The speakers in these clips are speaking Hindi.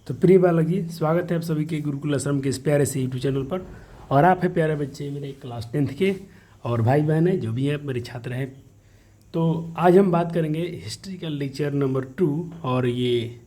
तो प्रिय बालकी, स्वागत है आप सभी के गुरुकुल आश्रम के इस प्यारे से यूट्यूब चैनल पर। और आप हैं प्यारे बच्चे मेरे क्लास 10th के और भाई बहन हैं जो भी हैं मेरे छात्र हैं। तो आज हम बात करेंगे हिस्ट्री का लेक्चर नंबर 2। और ये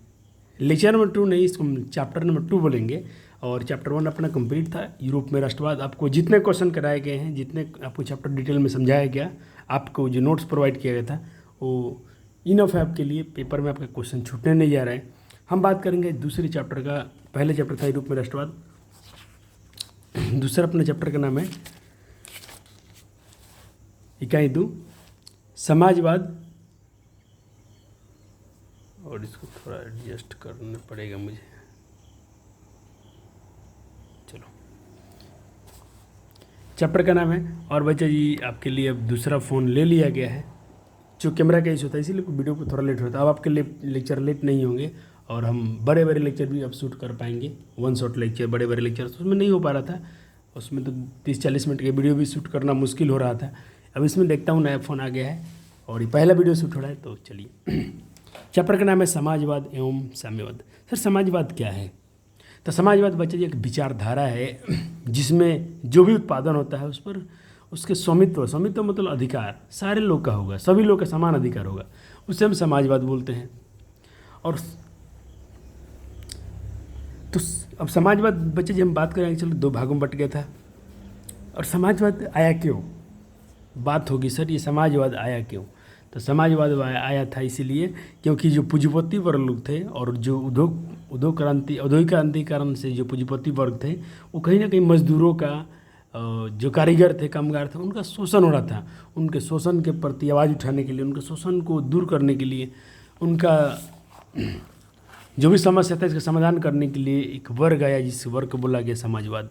लेक्चर नंबर 2 नहीं, इसको हम चैप्टर नंबर 2 बोलेंगे। और चैप्टर 1 अपना कंप्लीट था, यूरोप में राष्ट्रवाद। आपको जितने क्वेश्चन कराए गए हैं, जितने आपको चैप्टर डिटेल में समझाया गया, आपको जो नोट्स प्रोवाइड किया गया था, वो इनफ है आपके लिए। पेपर में आपका क्वेश्चन छूटने नहीं जा रहा है। हम बात करेंगे दूसरे चैप्टर का। पहले चैप्टर था यूरोप में राष्ट्रवाद, दूसरा अपने चैप्टर का नाम है इकाई 2 समाजवाद। और इसको थोड़ा एडजस्ट करना पड़ेगा मुझे। चलो, चैप्टर का नाम है। और बच्चा जी आपके लिए अब दूसरा फ़ोन ले लिया गया है, जो कैमरा का इशू होता है, इसीलिए वीडियो को थोड़ा लेट होता है। अब आपके लिए लेक्चर लेट नहीं होंगे और हम बड़े बड़े लेक्चर भी अब शूट कर पाएंगे। वन शॉट लेक्चर, बड़े बड़े लेक्चर उसमें नहीं हो पा रहा था। उसमें तो 30-40 मिनट के वीडियो भी शूट करना मुश्किल हो रहा था। अब इसमें देखता हूँ नया फ़ोन आ गया है और ये पहला वीडियो शूट हो रहा है। तो चलिए, चैप्टर का नाम है समाजवाद एवं साम्यवाद। सर, समाजवाद क्या है? तो समाजवाद बच्चे जी एक विचारधारा है जिसमें जो भी उत्पादन होता है उस पर उसके स्वामित्व मतलब अधिकार सारे लोग का होगा, सभी लोग का समान अधिकार होगा, उसे हम समाजवाद बोलते हैं। और तो अब समाजवाद बच्चे जी हम बात करेंगे, चलो 2 भागों में बट गया था। और समाजवाद आया क्यों? बात होगी सर ये समाजवाद आया क्यों? तो समाजवाद आया था इसीलिए क्योंकि जो पूंजीपति वर्ग लोग थे और जो औद्योगिक क्रांति के कारण से जो पूंजीपति वर्ग थे, वो कहीं ना कहीं मजदूरों का, जो कारीगर थे, कामगार थे, उनका शोषण हो रहा था। उनके शोषण के प्रति आवाज़ उठाने के लिए, उनके शोषण को दूर करने के लिए, उनका जो भी समस्या था इसका समाधान करने के लिए एक वर्ग आया जिस वर्ग को बोला गया समाजवाद।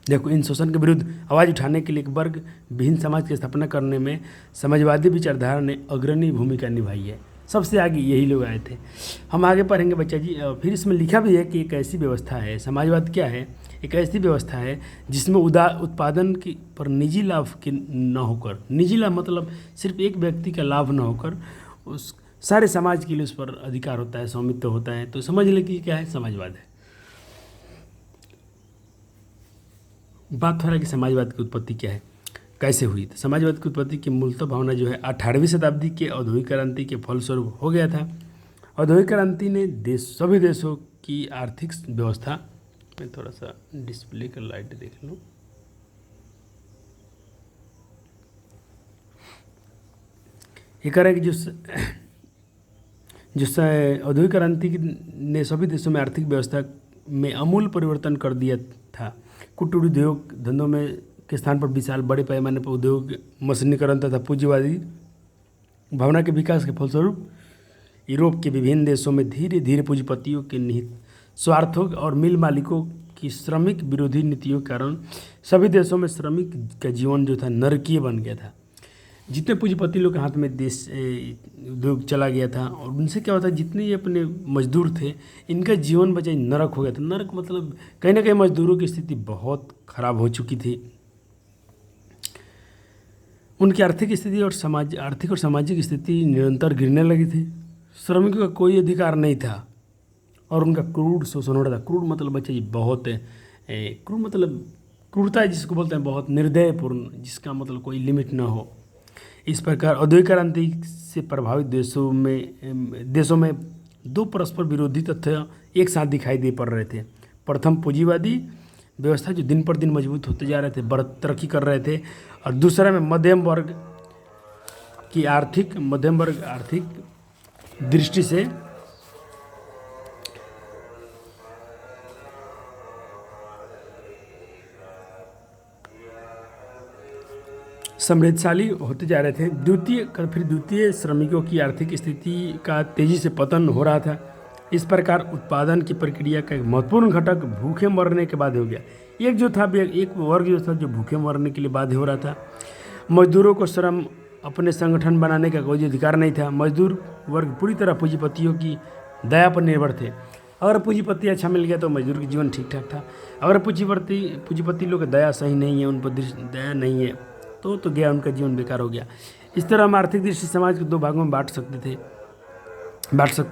देखो, इन शोषण के विरुद्ध आवाज़ उठाने के लिए एक वर्ग विहीन समाज की स्थापना करने में समाजवादी विचारधारा ने अग्रणी भूमिका निभाई है। सबसे आगे यही लोग आए थे। हम आगे पढ़ेंगे बच्चा जी। फिर इसमें लिखा भी है कि एक ऐसी व्यवस्था है, समाजवाद क्या है? एक ऐसी व्यवस्था है जिसमें उत्पादन की पर निजी लाभ के न होकर, निजी लाभ मतलब सिर्फ एक व्यक्ति का लाभ न होकर उस सारे समाज के लिए उस पर अधिकार होता है, स्वामित्व होता है। तो समझ ले कि क्या है समाजवाद है। बात हो रहा है कि समाजवाद की उत्पत्ति क्या है, कैसे हुई? तो समाजवाद की उत्पत्ति की मूलतः भावना जो है 18वीं शताब्दी के औद्योगिक क्रांति के फलस्वरूप हो गया था। औद्योगिक क्रांति ने सभी देशों की आर्थिक व्यवस्था, मैं थोड़ा सा डिस्प्ले का लाइट देख लूँ। ये कह रहा है कि जो औद्योगिक क्रांति ने सभी देशों में आर्थिक व्यवस्था में अमूल परिवर्तन कर दिया था। कुटीर उद्योग धंधों में के स्थान पर विशाल बड़े पैमाने पर उद्योग मशीनीकरण तथा पूंजीवादी भावना के विकास के फलस्वरूप यूरोप के विभिन्न देशों में धीरे धीरे पूंजीपतियों के निहित स्वार्थों और मिल मालिकों की श्रमिक विरोधी नीतियों के कारण सभी देशों में श्रमिक का जीवन जो था नरकीय बन गया था। जितने पूंजीपति लोग के हाथ में देश उद्योग चला गया था और उनसे क्या होता है, जितने ये अपने मजदूर थे इनका जीवन बचा नरक हो गया था। नरक मतलब कहीं ना कहीं मजदूरों की स्थिति बहुत खराब हो चुकी थी। उनकी आर्थिक स्थिति और सामाजिक स्थिति निरंतर गिरने लगी थी। श्रमिकों का कोई अधिकार नहीं था और उनका क्रूर शोषण हो रहा था। क्रूर मतलब बच्चे जी बहुत क्रूर मतलब क्रूरता है जिसको बोलते हैं, बहुत निर्दयपूर्ण, जिसका मतलब कोई लिमिट ना हो। इस प्रकार औद्योगिक क्रांति से प्रभावित देशों में 2 परस्पर विरोधी तथ्य एक साथ दिखाई दे पड़ रहे थे। प्रथम, पूंजीवादी व्यवस्था जो दिन पर दिन मजबूत होते जा रहे थे, तरक्की कर रहे थे। और दूसरा में मध्यम वर्ग आर्थिक दृष्टि से समृद्धशाली होते जा रहे थे। द्वितीय श्रमिकों की आर्थिक स्थिति का तेजी से पतन हो रहा था। इस प्रकार उत्पादन की प्रक्रिया का एक महत्वपूर्ण घटक भूखे मरने के बाद हो गया। एक वर्ग जो था जो भूखे मरने के लिए बाध्य हो रहा था। मजदूरों को श्रम अपने संगठन बनाने का कोई अधिकार नहीं था। मजदूर वर्ग पूरी तरह पूंजीपतियों की दया पर निर्भर थे। अगर पूंजीपति अच्छा मिल गया तो मजदूर का जीवन ठीक ठाक था। अगर पूंजीपति लोग की दया सही नहीं है, उन पर दया नहीं है, तो गया उनका जीवन बेकार हो गया। इस तरह हम आर्थिक दृष्टि समाज को 2 भागों में बांट सकते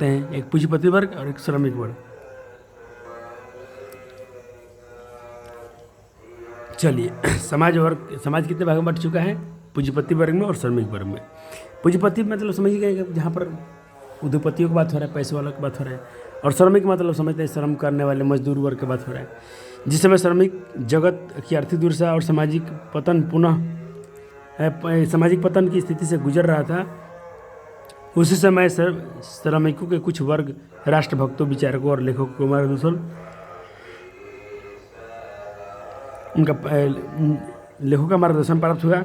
हैं, एक पूंजीपति वर्ग और एक श्रमिक वर्ग। चलिए समाज कितने भागों में बट चुका है? पूंजीपति वर्ग में और श्रमिक वर्ग में। पूंजीपति मतलब समझिए कि जहाँ पर उद्योगपतियों की बात हो रहा है, पैसे वालों की बात हो रहा है, और श्रमिक मतलब समझते हैं श्रम करने वाले मजदूर वर्ग की बात हो रहा है। जिस समय श्रमिक जगत की आर्थिक दुर्दशा और सामाजिक पतन की स्थिति से गुजर रहा था, उसी समय श्रमिकों के कुछ वर्ग राष्ट्रभक्तों, विचारकों और लेखकों को मार्गदर्शन लेखों का मार्गदर्शन प्राप्त हुआ।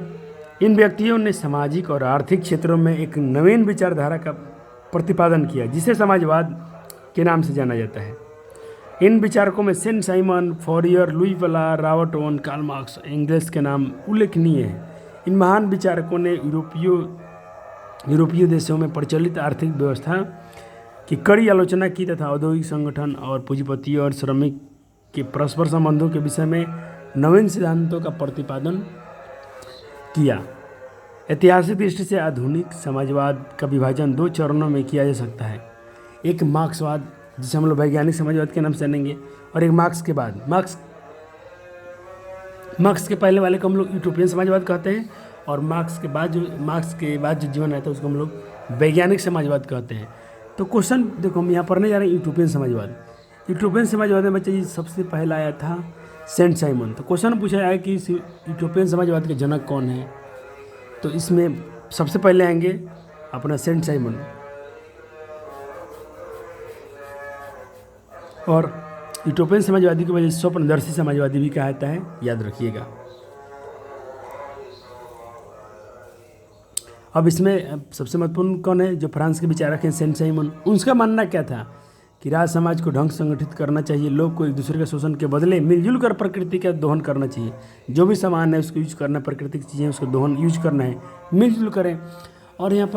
इन व्यक्तियों ने सामाजिक और आर्थिक क्षेत्रों में एक नवीन विचारधारा का प्रतिपादन किया, जिसे समाजवाद के नाम से जाना जाता है। इन विचारकों में सेंट साइमन, फॉरियर, लुई वला, Robert Owen, Karl Marx, Engels के नाम उल्लेखनीय हैं। इन महान विचारकों ने यूरोपीय देशों में प्रचलित आर्थिक व्यवस्था की कड़ी आलोचना की तथा औद्योगिक संगठन और पूंजीपतियों और श्रमिक के परस्पर संबंधों के विषय में नवीन सिद्धांतों का प्रतिपादन किया। ऐतिहासिक दृष्टि से आधुनिक समाजवाद का विभाजन 2 चरणों में किया जा सकता है। एक मार्क्सवाद, जिसे हम लोग वैज्ञानिक समाजवाद के नाम से जानेंगे, और एक मार्क्स के बाद। मार्क्स के पहले वाले को हम लोग यूटोपियन समाजवाद कहते हैं, और मार्क्स के बाद जो जीवन रहता है उसको हम लोग वैज्ञानिक समाजवाद कहते हैं। तो क्वेश्चन देखो, हम यहाँ पढ़ने जा रहे हैं यूटोपियन समाजवाद। यूटोपियन समाजवाद में बच्चे जी सबसे पहला आया था सेंट साइमन। तो क्वेश्चन पूछा है कि यूटोपियन समाजवाद के जनक कौन है? तो इसमें सबसे पहले आएंगे अपना सेंट साइमन, और यूटोपियन समाजवादी की वजह से स्वप्नदर्शी समाजवादी भी कहा जाता है, याद रखिएगा। अब इसमें सबसे महत्वपूर्ण कौन है? जो फ्रांस के विचारक हैं सेंट साइमन। उनका मानना क्या था कि राज समाज को ढंग संगठित करना चाहिए, लोग को एक दूसरे के शोषण के बदले मिलजुल कर प्रकृति का दोहन करना चाहिए। जो भी सामान है उसको यूज करना, प्राकृतिक चीज़ें उसको दोहन यूज करना है, मिलजुल करें। और यहाँ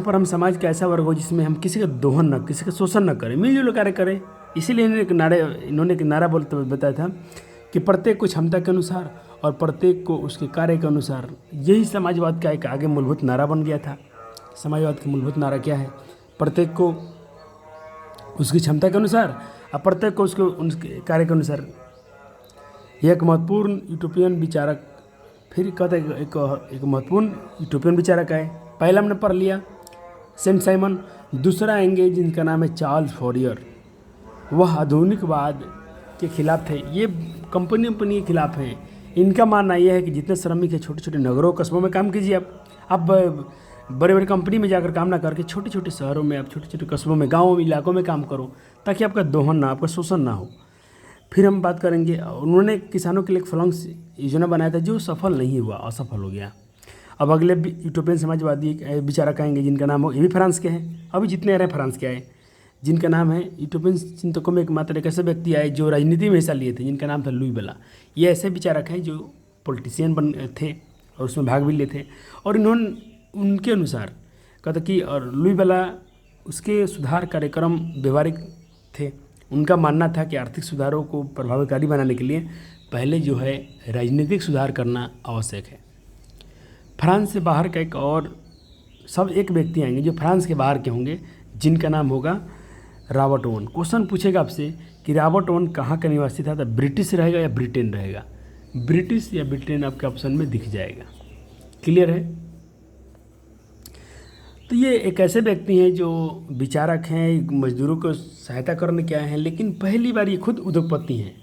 पर हम समाज का ऐसा वर्ग हो जिसमें हम किसी का दोहन न, किसी का शोषण न करें, मिलजुल कार्य करें। इसीलिए इन्होंने एक नारा बोलते हुए बताया था कि प्रत्येक को क्षमता के अनुसार और प्रत्येक को उसके कार्य के अनुसार। यही समाजवाद का एक आगे मूलभूत नारा बन गया था। समाजवाद का मूलभूत नारा क्या है? प्रत्येक को उसकी क्षमता के अनुसार और प्रत्येक को उसके कार्य के अनुसार। एक महत्वपूर्ण यूटोपियन विचारक, फिर कहते हैं एक महत्वपूर्ण यूटोपियन विचारक है। पहला हमने पढ़ लिया सेंट साइमन, दूसरा आएंगे जिनका नाम है चार्ल्स फॉरियर। वह आधुनिकवाद के खिलाफ थे, ये कंपनी के खिलाफ हैं। इनका मानना यह है कि जितने श्रमिक है छोटे छोटे नगरों कस्बों में काम कीजिए। आप बड़े बड़े कंपनी में जाकर काम ना करके छोटे छोटे शहरों में, आप छोटे छोटे कस्बों में, गाँव इलाकों में काम करो, ताकि आपका दोहन ना, आपका शोषण ना हो। फिर हम बात करेंगे, उन्होंने किसानों के लिए एक फ्लंक्स योजना बनाया था जो सफल नहीं हुआ, असफल हो गया। अब अगले यूटोपियन समाजवादी विचारक आएंगे जिनका नाम हो, ये भी फ्रांस के हैं, अभी जितने आ रहे हैं फ्रांस के आए, जिनका नाम है यूटोपियन चिंतकों में एकमात्र एक ऐसे व्यक्ति आए जो राजनीति में हिस्सा लिए थे, जिनका नाम था लुई वला। ये ऐसे विचारक हैं जो पॉलिटिशियन थे और उसमें भाग भी लिए थे। और उनके अनुसार कहते कि, और लुई वला उसके सुधार कार्यक्रम व्यवहारिक थे। उनका मानना था कि आर्थिक सुधारों को प्रभावकारी बनाने के लिए पहले जो है राजनीतिक सुधार करना आवश्यक है। फ्रांस से बाहर का एक व्यक्ति आएंगे जो फ्रांस के बाहर के होंगे, जिनका नाम होगा रॉबर्ट ओवन। क्वेश्चन पूछेगा आपसे कि रॉबर्ट ओवन कहाँ का निवासी था, तो ब्रिटिश रहेगा या ब्रिटेन रहेगा? ब्रिटिश या ब्रिटेन आपके ऑप्शन में दिख जाएगा। क्लियर है? तो ये एक ऐसे व्यक्ति हैं जो विचारक हैं, मजदूरों को सहायता करने के आए हैं, लेकिन पहली बार ये खुद उद्योगपति हैं।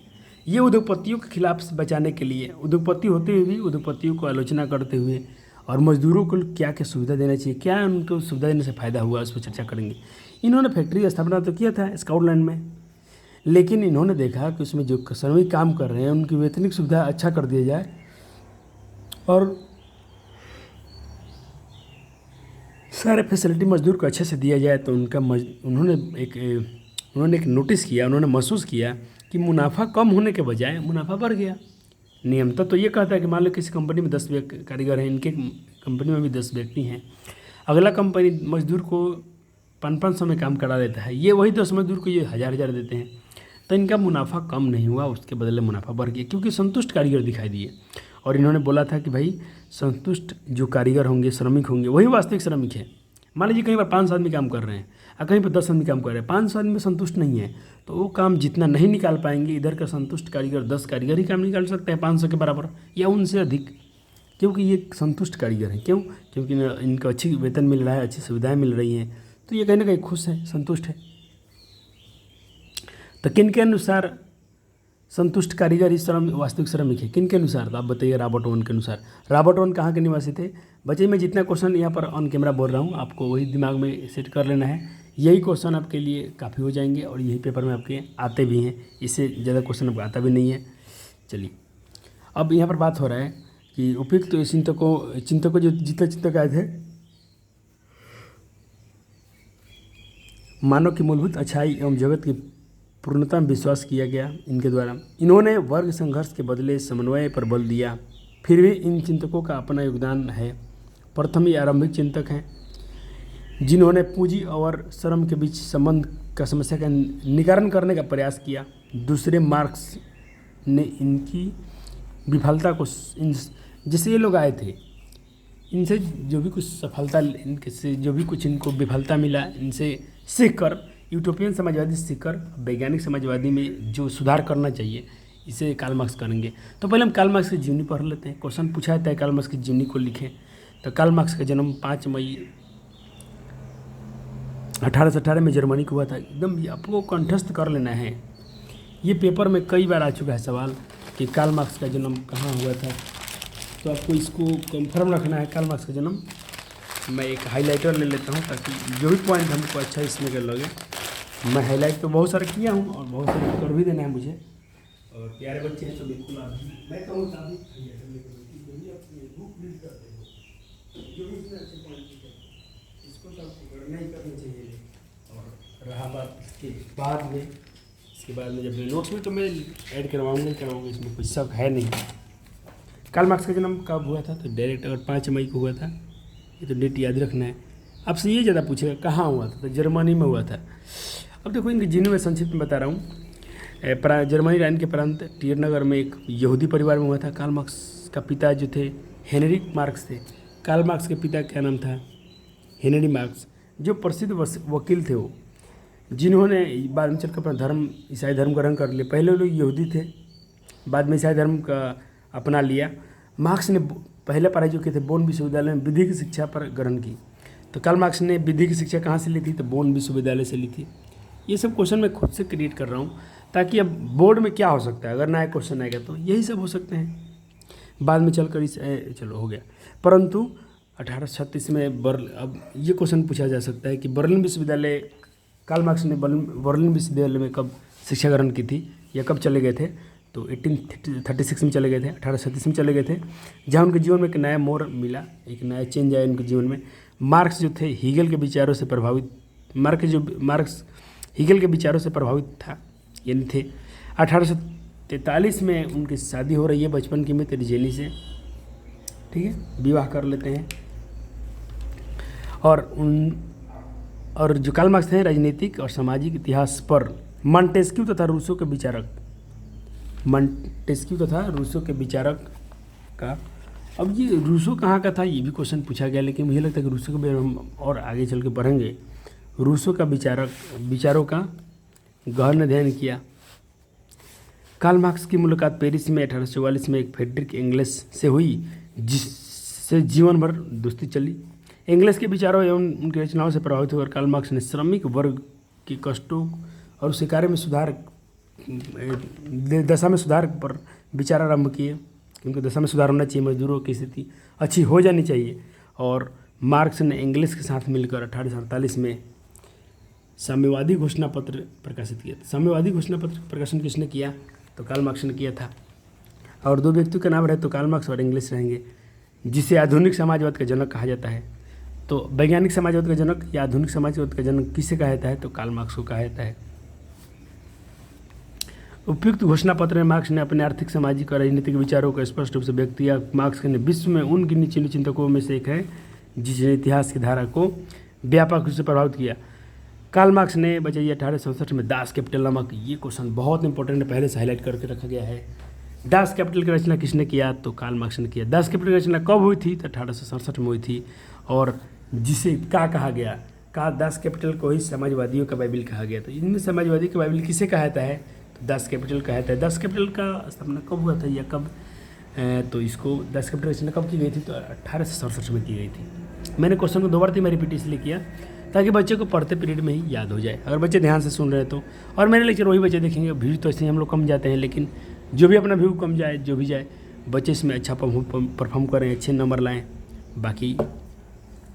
ये उद्योगपतियों के खिलाफ से बचाने के लिए, उद्योगपति होते हुए भी उद्योगपतियों को आलोचना करते हुए, और मजदूरों को क्या क्या सुविधा देना चाहिए, क्या उनको सुविधा देने से फ़ायदा हुआ, उस पर चर्चा करेंगे। इन्होंने फैक्ट्री की स्थापना तो किया था स्कॉटलैंड में, लेकिन इन्होंने देखा कि उसमें जो श्रमिक काम कर रहे हैं उनकी वेतनिक सुविधा अच्छा कर दिया जाए, और सारे फैसिलिटी मजदूर को अच्छे से दिया जाए। तो उन्होंने एक नोटिस किया, उन्होंने महसूस किया कि मुनाफा कम होने के बजाय मुनाफा बढ़ गया। नियमतः तो ये कहता है कि मान लो किसी कंपनी में 10 कारीगर हैं, इनके कंपनी में भी 10 व्यक्ति हैं, अगला कंपनी मजदूर को 500 में काम करा देता है, ये वही 10 मजदूर को ये 1000 देते हैं, तो इनका मुनाफा कम नहीं हुआ, उसके बदले मुनाफा बढ़ गया, क्योंकि संतुष्ट कारीगर दिखाई दिए। और इन्होंने बोला था कि भाई संतुष्ट जो कारीगर होंगे, श्रमिक होंगे, वही वास्तविक श्रमिक है। मान लीजिए कहीं पर 5 आदमी काम कर रहे हैं, और कहीं पर 10 आदमी काम कर रहे हैं, 500 आदमी संतुष्ट नहीं है, तो वो काम जितना नहीं निकाल पाएंगे, इधर का संतुष्ट कारीगर 10 कारीगर ही काम निकाल सकते हैं 500 के बराबर या उनसे अधिक, क्योंकि ये संतुष्ट कारीगर हैं। क्यों? क्योंकि इनको अच्छी वेतन मिल रहा है, अच्छी सुविधाएं मिल रही हैं, तो ये कहीं ना कहीं खुश है, संतुष्ट है। तो किन के अनुसार संतुष्ट कारीगर ही श्रम वास्तविक श्रमिक है? किन के अनुसार? तो आप बताइए। रॉबर्ट ओवन के अनुसार। रॉबर्ट ओवन कहाँ के निवासी थे? बच्चे मैं जितना क्वेश्चन यहाँ पर ऑन कैमरा बोल रहा हूँ आपको वही दिमाग में सेट कर लेना है। यही क्वेश्चन आपके लिए काफ़ी हो जाएंगे और यही पेपर में आपके आते भी हैं, इससे ज़्यादा क्वेश्चन आपको आता भी नहीं है। चलिए, अब यहाँ पर बात हो रहा है कि उपयुक्त चिंतकों जो जितने चिंतक आए थे, मानव की मूलभूत अच्छाई एवं जगत की पूर्णता में विश्वास किया गया इनके द्वारा। इन्होंने वर्ग संघर्ष के बदले समन्वय पर बल दिया। फिर भी इन चिंतकों का अपना योगदान है। प्रथम ये आरंभिक चिंतक हैं जिन्होंने पूंजी और श्रम के बीच संबंध का समस्या का निवारण करने का प्रयास किया। दूसरे मार्क्स ने इनकी विफलता को जैसे ये लोग आए थे, इनसे जो भी कुछ सफलता, इनके से जो भी कुछ इनको विफलता मिला, इनसे सीखकर यूटोपियन समाजवादी सीखकर वैज्ञानिक समाजवादी में जो सुधार करना चाहिए, इसे कार्ल मार्क्स करेंगे। तो पहले हम कार्ल मार्क्स की जीवनी पढ़ लेते हैं। क्वेश्चन पूछा जाता है कार्ल मार्क्स की जीवनी को लिखें। तो कार्ल मार्क्स का जन्म 5 मई 1818 में जर्मनी को हुआ था। एकदम आपको कंठस्थ कर लेना है। ये पेपर में कई बार आ चुका है सवाल कि कार्ल मार्क्स का जन्म कहाँ हुआ था, तो आपको इसको कंफर्म रखना है। कार्ल मार्क्स का जन्म, मैं एक हाइलाइटर ले लेता हूँ ताकि जो भी पॉइंट हमको अच्छा इसमें कर लगे। मैं हाईलाइट तो बहुत सारे किया हूँ और बहुत सारे कर भी देना है मुझे, और प्यारे बच्चे हैं तो बिल्कुल आप भी, मैं कहूँ आप भी जो भी इसमें अच्छे पॉइंट इसको तो आपको करना ही करना चाहिए। और रहा बात इसके बाद में जब नोट्स में तो मैं ऐड करवाऊँगा, इसमें कुछ शक है नहीं। कार्ल मार्क्स का जन्म कब हुआ था? तो डायरेक्ट अगर 5 मई को हुआ था, ये तो डेट याद रखना है। आपसे ये ज़्यादा पूछेगा कहाँ हुआ था, तो जर्मनी में हुआ था। अब देखो इनकी जीवन में संक्षिप्त में बता रहा हूँ। जर्मनी राइन के प्रांत टियरनगर में एक यहूदी परिवार में हुआ था। कार्ल मार्क्स का पिता जो थे हेनरिक मार्क्स थे। कार्ल मार्क्स के पिता क्या नाम था? हेनरी मार्क्स, जो प्रसिद्ध वकील थे, वो जिन्होंने बाद में चलकर अपना धर्म ईसाई धर्म ग्रहण कर लिया। पहले लोग यहूदी थे, बाद में ईसाई धर्म का अपना लिया। मार्क्स ने पहले पढ़ाई जो की थे बोन विश्वविद्यालय में विधि की शिक्षा पर ग्रहण की। तो कार्ल मार्क्स ने विधि की शिक्षा कहाँ से ली थी? तो बोन विश्वविद्यालय से ली थी। ये सब क्वेश्चन मैं खुद से क्रिएट कर रहा हूँ ताकि अब बोर्ड में क्या हो सकता है, अगर नया क्वेश्चन आएगा तो यही सब हो सकते हैं। बाद में चलकर चलो हो गया। परंतु 1836 में अब ये क्वेश्चन पूछा जा सकता है कि बर्लिन विश्वविद्यालय, कार्ल मार्क्स ने बर्लिन विश्वविद्यालय में कब शिक्षा ग्रहण की थी या कब चले गए थे? तो 1836 में चले गए थे, 1836 में चले गए थे, जहाँ उनके जीवन में एक नया मोड़ मिला, एक नया चेंज आया उनके जीवन में। मार्क्स जो थे हीगल के विचारों से प्रभावित, मार्क्स हीगल के विचारों से प्रभावित था, यानी थे। 1843 में उनकी शादी हो रही है बचपन की मित्र जेनी से, ठीक है, विवाह कर लेते हैं। और जो कार्ल मार्क्स थे राजनीतिक और सामाजिक इतिहास पर मॉन्टेस्क्यू तथा रूसो के विचारक का। अब ये रूसो कहाँ का था ये भी क्वेश्चन पूछा गया, लेकिन मुझे लगता है कि रूसो के बारे में हम और आगे चल के पढ़ेंगे। रूसो का विचारों का गहन अध्ययन किया। कार्ल मार्क्स की मुलाकात पेरिस में 1844 में एक फ्रेडरिक एंगल्स से हुई, जिससे जीवन भर दोस्ती चली। एंगल्स के विचारों एवं उनकी रचनाओं से प्रभावित होकर कार्ल मार्क्स ने श्रमिक वर्ग के कष्टों और उसके कार्य में दशा में सुधार पर विचार आरंभ किए, क्योंकि दशा में सुधार होना चाहिए, मजदूरों की स्थिति अच्छी हो जानी चाहिए। और मार्क्स ने एंगल्स के साथ मिलकर 1848 में साम्यवादी घोषणा पत्र प्रकाशित किया। साम्यवादी घोषणा पत्र प्रकाशन किसने किया? तो कार्ल मार्क्स ने किया था। और दो व्यक्तियों का नाम रहे तो कार्ल मार्क्स और एंगल्स रहेंगे, जिसे आधुनिक समाजवाद का जनक कहा जाता है। तो वैज्ञानिक समाजवाद का जनक या आधुनिक समाजवाद का जनक किसे कहा जाता है? तो कार्ल मार्क्स को कहा जाता है। उपयुक्त घोषणा पत्र में मार्क्स ने अपने आर्थिक, सामाजिक और राजनीतिक विचारों को स्पष्ट रूप से व्यक्त किया। मार्क्स ने विश्व में उन गिने चुने चिंतकों में से एक है जिसने इतिहास की धारा को व्यापक रूप से प्रभावित किया। कार्ल मार्क्स ने बचाइए 1867 में दास कैपिटल नामक, ये क्वेश्चन बहुत इंपॉर्टेंट है, पहले से हाईलाइट करके रखा गया है। दास कैपिटल की रचना किसने किया? तो कार्ल मार्क्स ने किया। दास कैपिटल की रचना कब हुई थी? तो 1867 में हुई थी, और जिसे क्या कहा गया? कहा दास कैपिटल को ही समाजवादियों का बाइबिल कहा गया। तो इनमें समाजवादी का बाइबिल किसे कहता है, तो दास कैपिटल कहता है। दास कैपिटल का स्थापना कब हुआ था या कब, तो इसको दास कैपिटल की रचना कब की गई थी, तो 1867 में की गई थी। मैंने क्वेश्चन को 2 बार 3 बार रिपीट इसलिए किया ताकि बच्चे को पढ़ते पीरियड में ही याद हो जाए, अगर बच्चे ध्यान से सुन रहे हैं तो। और मेरे लेक्चर वही बच्चे देखेंगे। व्यू तो ऐसे ही हम लोग कम जाते हैं, लेकिन जो भी अपना व्यू कम जाए, जो भी जाए, बच्चे इसमें अच्छा परफॉर्म करें, अच्छे नंबर लाएँ। बाकी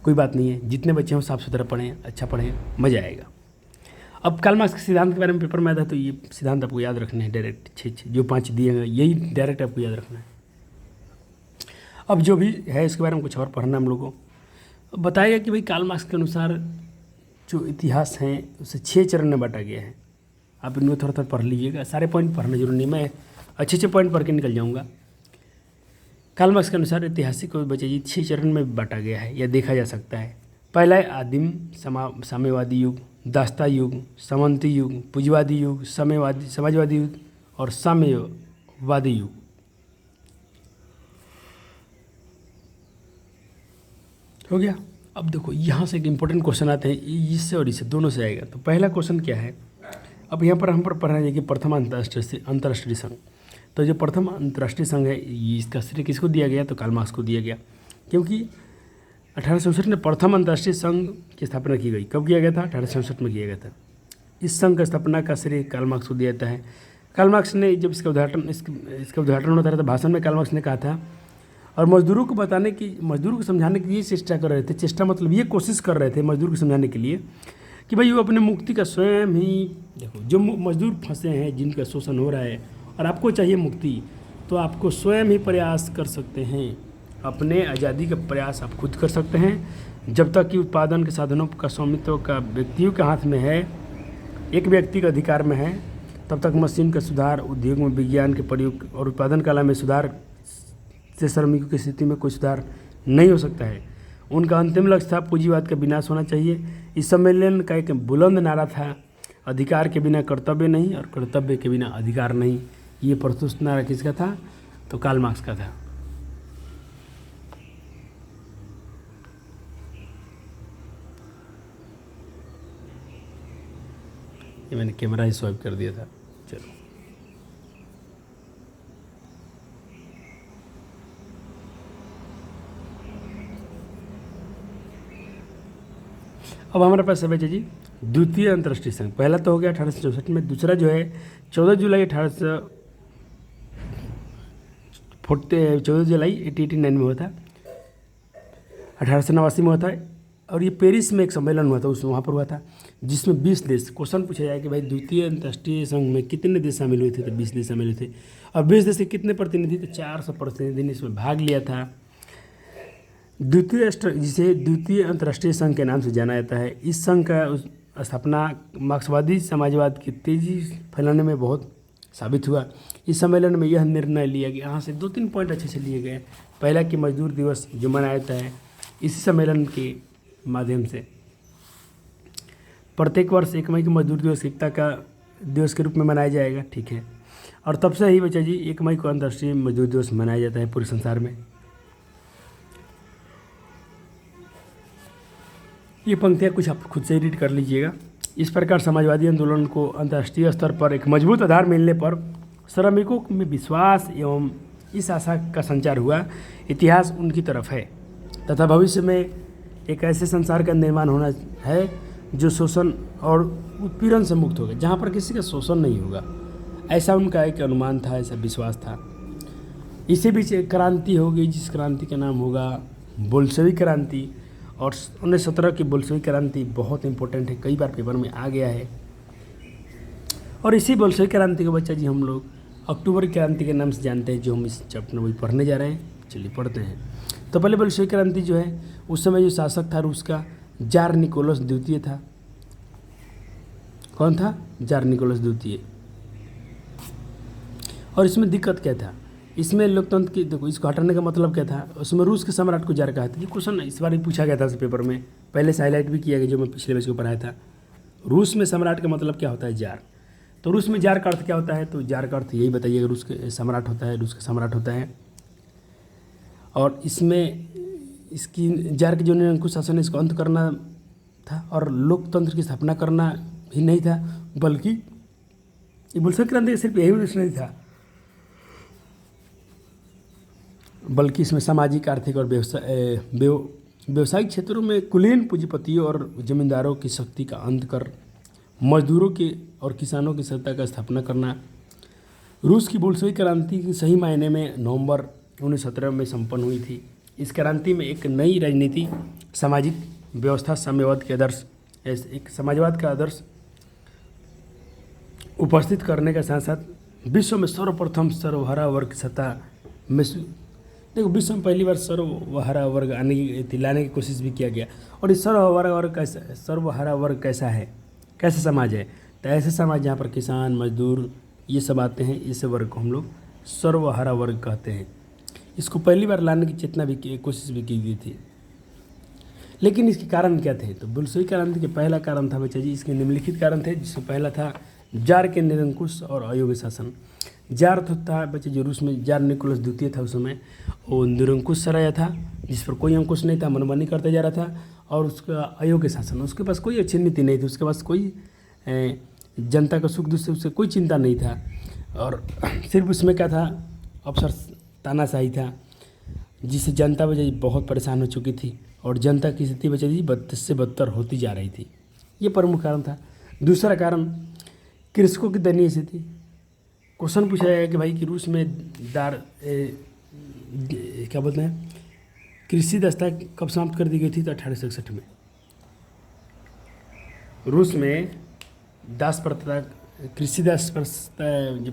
कोई बात नहीं है, जितने बच्चे हों साफ़ सुथरा पढ़ें, अच्छा पढ़ें, मज़ा आएगा। अब कार्ल मार्क्स के सिद्धांत के बारे में पेपर में आता है, तो ये सिद्धांत आपको याद रखने हैं डायरेक्ट, जो 5 दिए हैं यही डायरेक्ट आपको याद रखना है। अब जो भी है इसके बारे में कुछ और पढ़ना हम लोगों को बताएगा कि भाई कार्ल मार्क्स के अनुसार जो इतिहास हैं उसे 6 चरण में बांटा गया है। आप इनको थोड़ा थोड़ा पढ़ लीजिएगा, सारे पॉइंट पढ़ना जरूरी नहीं, मैं अच्छे पॉइंट पढ़ के निकल जाऊँगा। कार्ल मार्क्स के अनुसार ऐतिहासिक को बच्चे जी 6 चरण में बांटा गया है या देखा जा सकता है। पहला है आदिम साम्यवादी युग, दास्ता युग, सामंती युग, पूंजीवादी युग, समाजवादी युग और साम्यवादी युग। हो गया। अब देखो यहाँ से एक इम्पोर्टेंट क्वेश्चन आते हैं, इससे और इससे दोनों से आएगा। तो पहला क्वेश्चन क्या है, अब यहाँ पर हम पढ़ रहे हैं कि प्रथम अंतर्राष्ट्रीय संघ। तो जो प्रथम अंतर्राष्ट्रीय संघ है, इसका श्रेय किसको दिया गया, तो कार्ल मार्क्स को दिया गया, क्योंकि 1867 में प्रथम अंतर्राष्ट्रीय संघ की स्थापना की गई। कब किया गया था, 1867 में किया गया था। इस संघ की स्थापना का श्रेय कार्ल मार्क्स को दिया जाता है। कार्ल मार्क्स ने जब इसका उद्घाटन होता रहा था, भाषण में कार्ल मार्क्स ने कहा था, और मजदूरों को समझाने की ये चेष्टा कर रहे थे। चेष्टा मतलब ये कोशिश कर रहे थे मजदूर को समझाने के लिए कि भाई वो अपने मुक्ति का स्वयं ही, देखो जो मजदूर फंसे हैं, जिनका शोषण हो रहा है और आपको चाहिए मुक्ति, तो आपको स्वयं ही प्रयास कर सकते हैं। अपने आज़ादी का प्रयास आप खुद कर सकते हैं। जब तक कि उत्पादन के साधनों का स्वामित्व का व्यक्तियों के हाथ में है, एक व्यक्ति के अधिकार में है, तब तक मशीन का सुधार, उद्योग में विज्ञान के प्रयोग और उत्पादन कला में सुधार से श्रमिकों की स्थिति में कोई सुधार नहीं हो सकता है। उनका अंतिम लक्ष्य था पूंजीवाद का विनाश होना चाहिए। इस सम्मेलन का एक बुलंद नारा था, अधिकार के बिना कर्तव्य नहीं और कर्तव्य के बिना अधिकार नहीं। ये प्रस्तुत नारा किसका था, तो कार्ल मार्क्स का था। ये मैंने कैमरा ही स्वाइप कर दिया था। चलो, अब हमारे पास है बच्चे जी द्वितीय अंतर्राष्ट्रीय संघ। पहला तो हो गया 1864 में, दूसरा जो है 14 जुलाई 1889 में हुआ था, 1889 में हुआ था। और ये पेरिस में एक सम्मेलन हुआ था, वहाँ पर हुआ था, जिसमें 20 देश। क्वेश्चन पूछा जाए कि भाई द्वितीय अंतर्राष्ट्रीय संघ में कितने देश शामिल हुए थे, तो 20 देश शामिल हुए थे। और 20 देश के कितने प्रतिनिधि, तो 400 प्रतिनिधि ने इसमें भाग लिया था। जिसे द्वितीय अंतर्राष्ट्रीय संघ के नाम से जाना जाता है। इस संघ का स्थापना मार्क्सवादी समाजवाद की तेजी फैलाने में बहुत साबित हुआ। इस सम्मेलन में यह निर्णय लिया गया, यहाँ से 2-3 पॉइंट अच्छे से लिए गए। पहला कि मजदूर दिवस जो मनाया जाता है इसी सम्मेलन के माध्यम से, प्रत्येक वर्ष 1 मई को मजदूर दिवस एकता का दिवस के रूप में मनाया जाएगा, ठीक है। और तब से ही बच्चा जी 1 मई को अंतर्राष्ट्रीय मजदूर दिवस मनाया जाता है पूरे संसार में। ये पंक्तियाँ कुछ आप खुद से रीड कर लीजिएगा। इस प्रकार समाजवादी आंदोलन को अंतर्राष्ट्रीय स्तर पर एक मजबूत आधार मिलने पर श्रमिकों में विश्वास एवं इस आशा का संचार हुआ, इतिहास उनकी तरफ है तथा भविष्य में एक ऐसे संसार का निर्माण होना है जो शोषण और उत्पीड़न से मुक्त होगा, जहाँ पर किसी का शोषण नहीं होगा। ऐसा उनका एक अनुमान था, ऐसा विश्वास था। इसी बीच एक क्रांति होगी, जिस क्रांति का नाम होगा बोल्शेविक क्रांति। और 1917 की बोल्शेविक क्रांति बहुत इंपॉर्टेंट है, कई बार पेपर में आ गया है। और इसी बोल्शेविक क्रांति को बच्चा जी हम लोग अक्टूबर क्रांति के नाम से जानते हैं, जो हम इस चैप्टर में पढ़ने जा रहे हैं। चलिए पढ़ते हैं। तो पहले बोल्शेविक क्रांति जो है, उस समय जो शासक था रूस का, जार निकोलस द्वितीय था। कौन था? जार निकोलस द्वितीय। और इसमें दिक्कत क्या था, इसमें लोकतंत्र की, देखो इसको हटाने का मतलब क्या था, उसमें रूस के सम्राट को जार कहा था। ये क्वेश्चन इस बार भी पूछा गया था इस पेपर में, पहले से हाईलाइट भी किया गया, जो मैं पिछले बैच को पढ़ाया था। रूस में सम्राट का मतलब क्या होता है? जार। तो रूस में जार का अर्थ क्या होता है? तो जार का अर्थ यही बताइएगा, रूस के सम्राट होता है, रूस का सम्राट होता है। और इसमें इसकी जार के जो निरंकुश शासन है, इसको अंत करना था और लोकतंत्र की स्थापना करना ही नहीं था, बल्कि ये बोल्शेविक क्रांति का सिर्फ यही उद्देश्य नहीं था, बल्कि इसमें सामाजिक, आर्थिक और व्यवसायिक क्षेत्रों में कुलीन पूंजीपतियों और जमींदारों की शक्ति का अंत कर मजदूरों के और किसानों की सत्ता का स्थापना करना। रूस की बोल्शेविक क्रांति की सही मायने में नवंबर 1917 में संपन्न हुई थी। इस क्रांति में एक नई राजनीति, सामाजिक व्यवस्था, साम्यवाद के आदर्श, एक समाजवाद का आदर्श उपस्थित करने के साथ साथ विश्व में सर्वप्रथम सर्वहरा वर्ग की सत्ता में, देखो विश्व में पहली बार सर्वहरा वर्ग लाने की कोशिश भी किया गया। और इस सर्वहरा वर्ग कैसा है, कैसा समाज है? तो ऐसे समाज जहाँ पर किसान, मजदूर ये सब आते हैं, इस वर्ग को हम लोग सर्वहरा वर्ग कहते हैं। इसको पहली बार लाने की चेतना भी कोशिश भी की गई थी। लेकिन इसके कारण क्या थे? तो बोल्शेविक क्रांति के पहला कारण था बच्चा जी, इसके निम्नलिखित कारण थे, जिसमें पहला था जार के निरंकुश और अयोग्य शासन। जार था बच्चे जो रूस में जार निकोलस द्वितीय था उस समय, वो निरंकुश राजा था जिस पर कोई अंकुश नहीं था, मनमानी करते जा रहा था। और उसका अयोग्य शासन, उसके पास कोई अच्छी नीति नहीं थी, उसके पास कोई जनता का सुख दुख से उससे कोई चिंता नहीं था। और सिर्फ उसमें क्या था, अफसर तानाशाही था, जिससे जनता बच्चे बहुत परेशान हो चुकी थी और जनता की स्थिति बच्चे जी बदतर से बदतर होती जा रही थी। ये प्रमुख कारण था। दूसरा कारण कृषकों की दयनीय स्थिति। क्वेश्चन पूछा जाएगा कि भाई कि रूस में क्या बोलते हैं, कृषि दस्ता कब समाप्त कर दी गई थी? तो 1861 में। रूस में दास प्रथा, कृषि दास प्रथा जो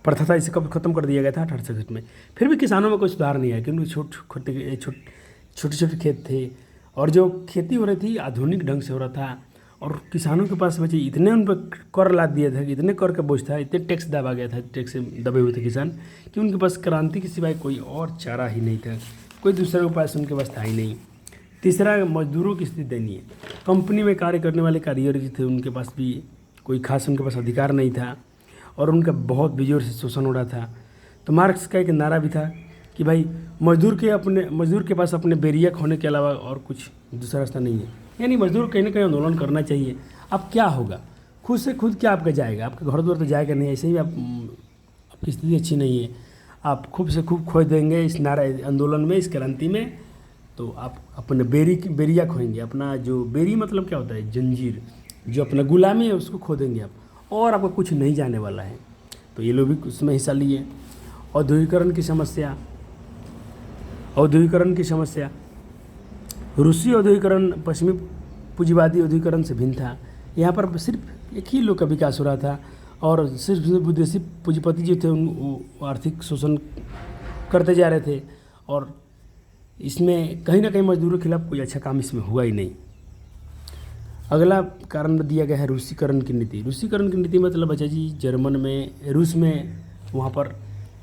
प्रथा था, इसे कब खत्म कर दिया गया था? 1861 में। फिर भी किसानों में कोई सुधार नहीं आया, क्योंकि छोटे छोटे खेत थे और जो खेती हो रही थी आधुनिक ढंग से हो रहा था। और किसानों के पास बच्चे इतने उन पर कर लाद दिया था, इतने कर का बोझ था, इतने टैक्स दबा गया था, टैक्स से दबे हुए थे किसान, कि उनके पास क्रांति के सिवाय कोई और चारा ही नहीं था, कोई दूसरा उपाय उनके पास था ही नहीं। तीसरा, मजदूरों की स्थिति दयनीय। कंपनी में कार्य करने वाले कारीगर जो थे उनके पास भी कोई खास उनके पास अधिकार नहीं था और उनका बहुत बेजोर से शोषण हो रहा था। तो मार्क्स का एक नारा भी था कि भाई मजदूर के पास अपने बेरिया खोने के अलावा और कुछ दूसरा रास्ता नहीं है। यानी मजदूर कहीं ना कहीं आंदोलन करना चाहिए। अब क्या होगा, खुद से खुद क्या आपका जाएगा, आपके घर द्वार तो जाएगा नहीं, ऐसे ही आपकी स्थिति अच्छी नहीं है, आप खूब से खूब खो देंगे इस नारा आंदोलन में, इस क्रांति में, तो आप अपने बेरिया खोएंगे। अपना जो बेरी मतलब क्या होता है, जंजीर, जो अपना गुलामी है उसको खो देंगे आप, और आपको कुछ नहीं जाने वाला है। तो ये लोग भी उसमें हिस्सा लिए। औद्योगिकरण की समस्या, रूसी औद्योगिकरण पश्चिमी पूंजीवादी औद्योगिकरण से भिन्न था। यहाँ पर सिर्फ एक ही लोग का विकास हो रहा था और सिर्फ विदेशी पूंजीपति जो थे वो आर्थिक शोषण करते जा रहे थे और इसमें कहीं ना कहीं मजदूरों के खिलाफ कोई अच्छा काम इसमें हुआ ही नहीं। अगला कारण दिया गया है रूसीकरण की नीति। रूसीकरण की नीति मतलब बच्चा जी जर्मन में, रूस में वहाँ पर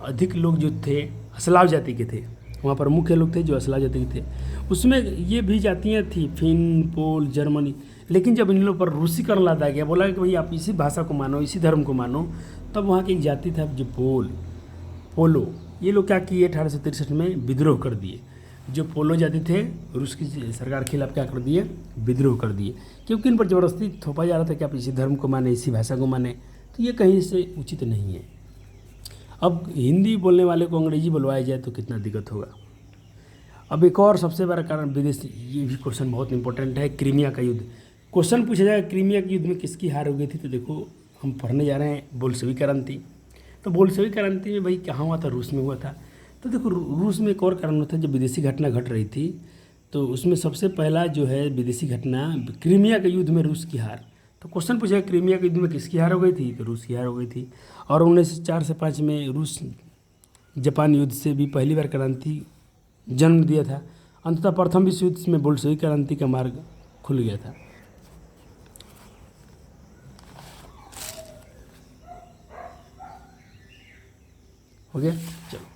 अधिक लोग जो थे स्लाव जाति के थे, वहाँ पर मुख्य लोग थे जो स्लाव जाति के थे। उसमें ये भी जातियाँ थी, फिन, पोल, जर्मनी। लेकिन जब इन लोगों पर रूसीकरण लादा गया, बोला कि भाई आप इसी भाषा को मानो, इसी धर्म को मानो, तब वहाँ की एक जाति था जो पोलो, ये लोग क्या किए, 1863 में विद्रोह कर दिए। जो पोलो जाति थे रूस की सरकार के खिलाफ क्या कर दिए, विद्रोह कर दिए, क्योंकि इन पर ज़बरदस्ती थोपा जा रहा था कि आप इसी धर्म को माने, इसी भाषा को माने। तो ये कहीं से उचित नहीं है। अब हिंदी बोलने वाले को अंग्रेजी बुलवाया जाए तो कितना दिक्कत होगा। अब एक और सबसे बड़ा कारण विदेशी, ये भी क्वेश्चन बहुत इंपॉर्टेंट है, क्रीमिया का युद्ध। क्वेश्चन पूछा जाएगा क्रीमिया के युद्ध में किसकी हार हो गई थी, तो देखो हम पढ़ने जा रहे हैं बोल्शेविक क्रांति। तो बोल्शेविक क्रांति में भाई कहाँ हुआ था, रूस में हुआ था। तो देखो रूस में एक और कारण होता है, जब विदेशी घटना घट रही थी तो उसमें सबसे पहला जो है विदेशी घटना क्रीमिया के युद्ध में रूस की हार। तो क्वेश्चन पूछा क्रीमिया के युद्ध में किसकी हार हो गई थी, तो रूस की हार हो गई थी। और 1904 से 5 में रूस जापान युद्ध से भी पहली बार क्रांति जन्म दिया था। अंततः प्रथम विश्व युद्ध में बोल्शेविक क्रांति का मार्ग खुल गया था। हो गया, चलो।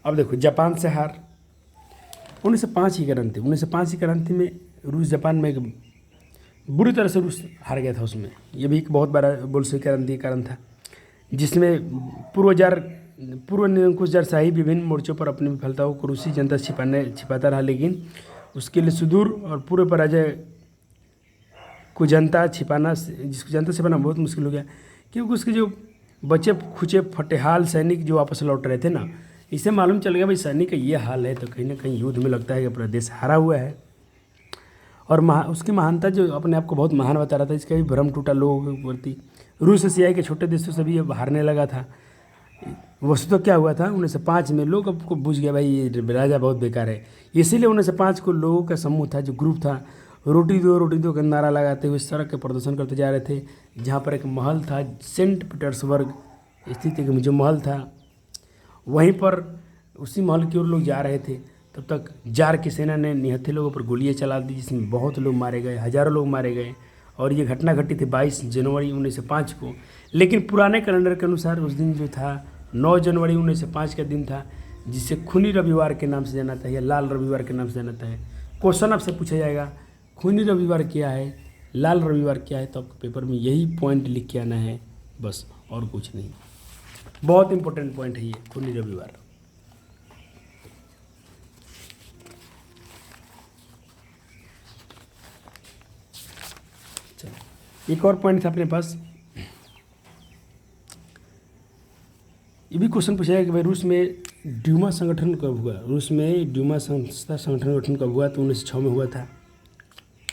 अब देखो जापान से हार 1905 की क्रांति। 1905 की क्रांति में रूस जापान में एक बुरी तरह से रूस हार गया था उसमें। ये भी एक बहुत बड़ा बोल्शेविक क्रांति का कारण था। जिसमें पूर्व निरंकुश जार शाही विभिन्न मोर्चों पर अपनी विफलताओं को रूसी जनता छिपाता रहा, लेकिन उसके लिए सुदूर और पूर्व पराजय को जिसको जनता छिपाना बहुत मुश्किल हो गया, क्योंकि उसके जो बचे खुचे फटेहाल सैनिक जो वापस लौट रहे थे ना, इससे मालूम चल गया भाई सैनिक का ये हाल है तो कहीं ना कहीं युद्ध में लगता है कि पूरा देश हारा हुआ है। और उसकी महानता जो अपने आप को बहुत महान बता रहा था, इसका भी भ्रम टूटा लोगों के प्रति। रूस एशिया के छोटे देशों से भी अब हारने लगा था। वस्तु तो क्या हुआ था 1905 में लोग आपको बुझ गया भाई ये राजा बहुत बेकार है, इसीलिए 1905 को लोगों का समूह था, जो ग्रुप था, रोटी दो का नारा लगाते हुए सड़क के प्रदर्शन करते जा रहे थे। जहाँ पर एक महल था सेंट पीटर्सबर्ग स्थित एक जो महल था, वहीं पर उसी महल की ओर लोग जा रहे थे। तब तक जार की सेना ने निहत्थे लोगों पर गोलियां चला दी, जिसमें बहुत लोग मारे गए, हज़ारों लोग मारे गए। और ये घटना घटी थी 22 जनवरी 1905 को। लेकिन पुराने कैलेंडर के अनुसार उस दिन जो था 9 जनवरी 1905 का दिन था, जिसे खूनी रविवार के नाम से जाना था या लाल रविवार के नाम से जाना है। क्वेश्चन आपसे पूछा जाएगा खूनी रविवार क्या है, लाल रविवार क्या है, तो आपको पेपर में यही पॉइंट लिख के आना है बस, और कुछ नहीं। बहुत इंपॉर्टेंट पॉइंट है ये खूनी रविवार। चलो एक और पॉइंट था अपने पास, ये भी क्वेश्चन पूछा है कि भाई रूस में ड्यूमा संगठन कब हुआ। रूस में ड्यूमा संस्था संगठन गठन कब हुआ, तो 1906 में हुआ था।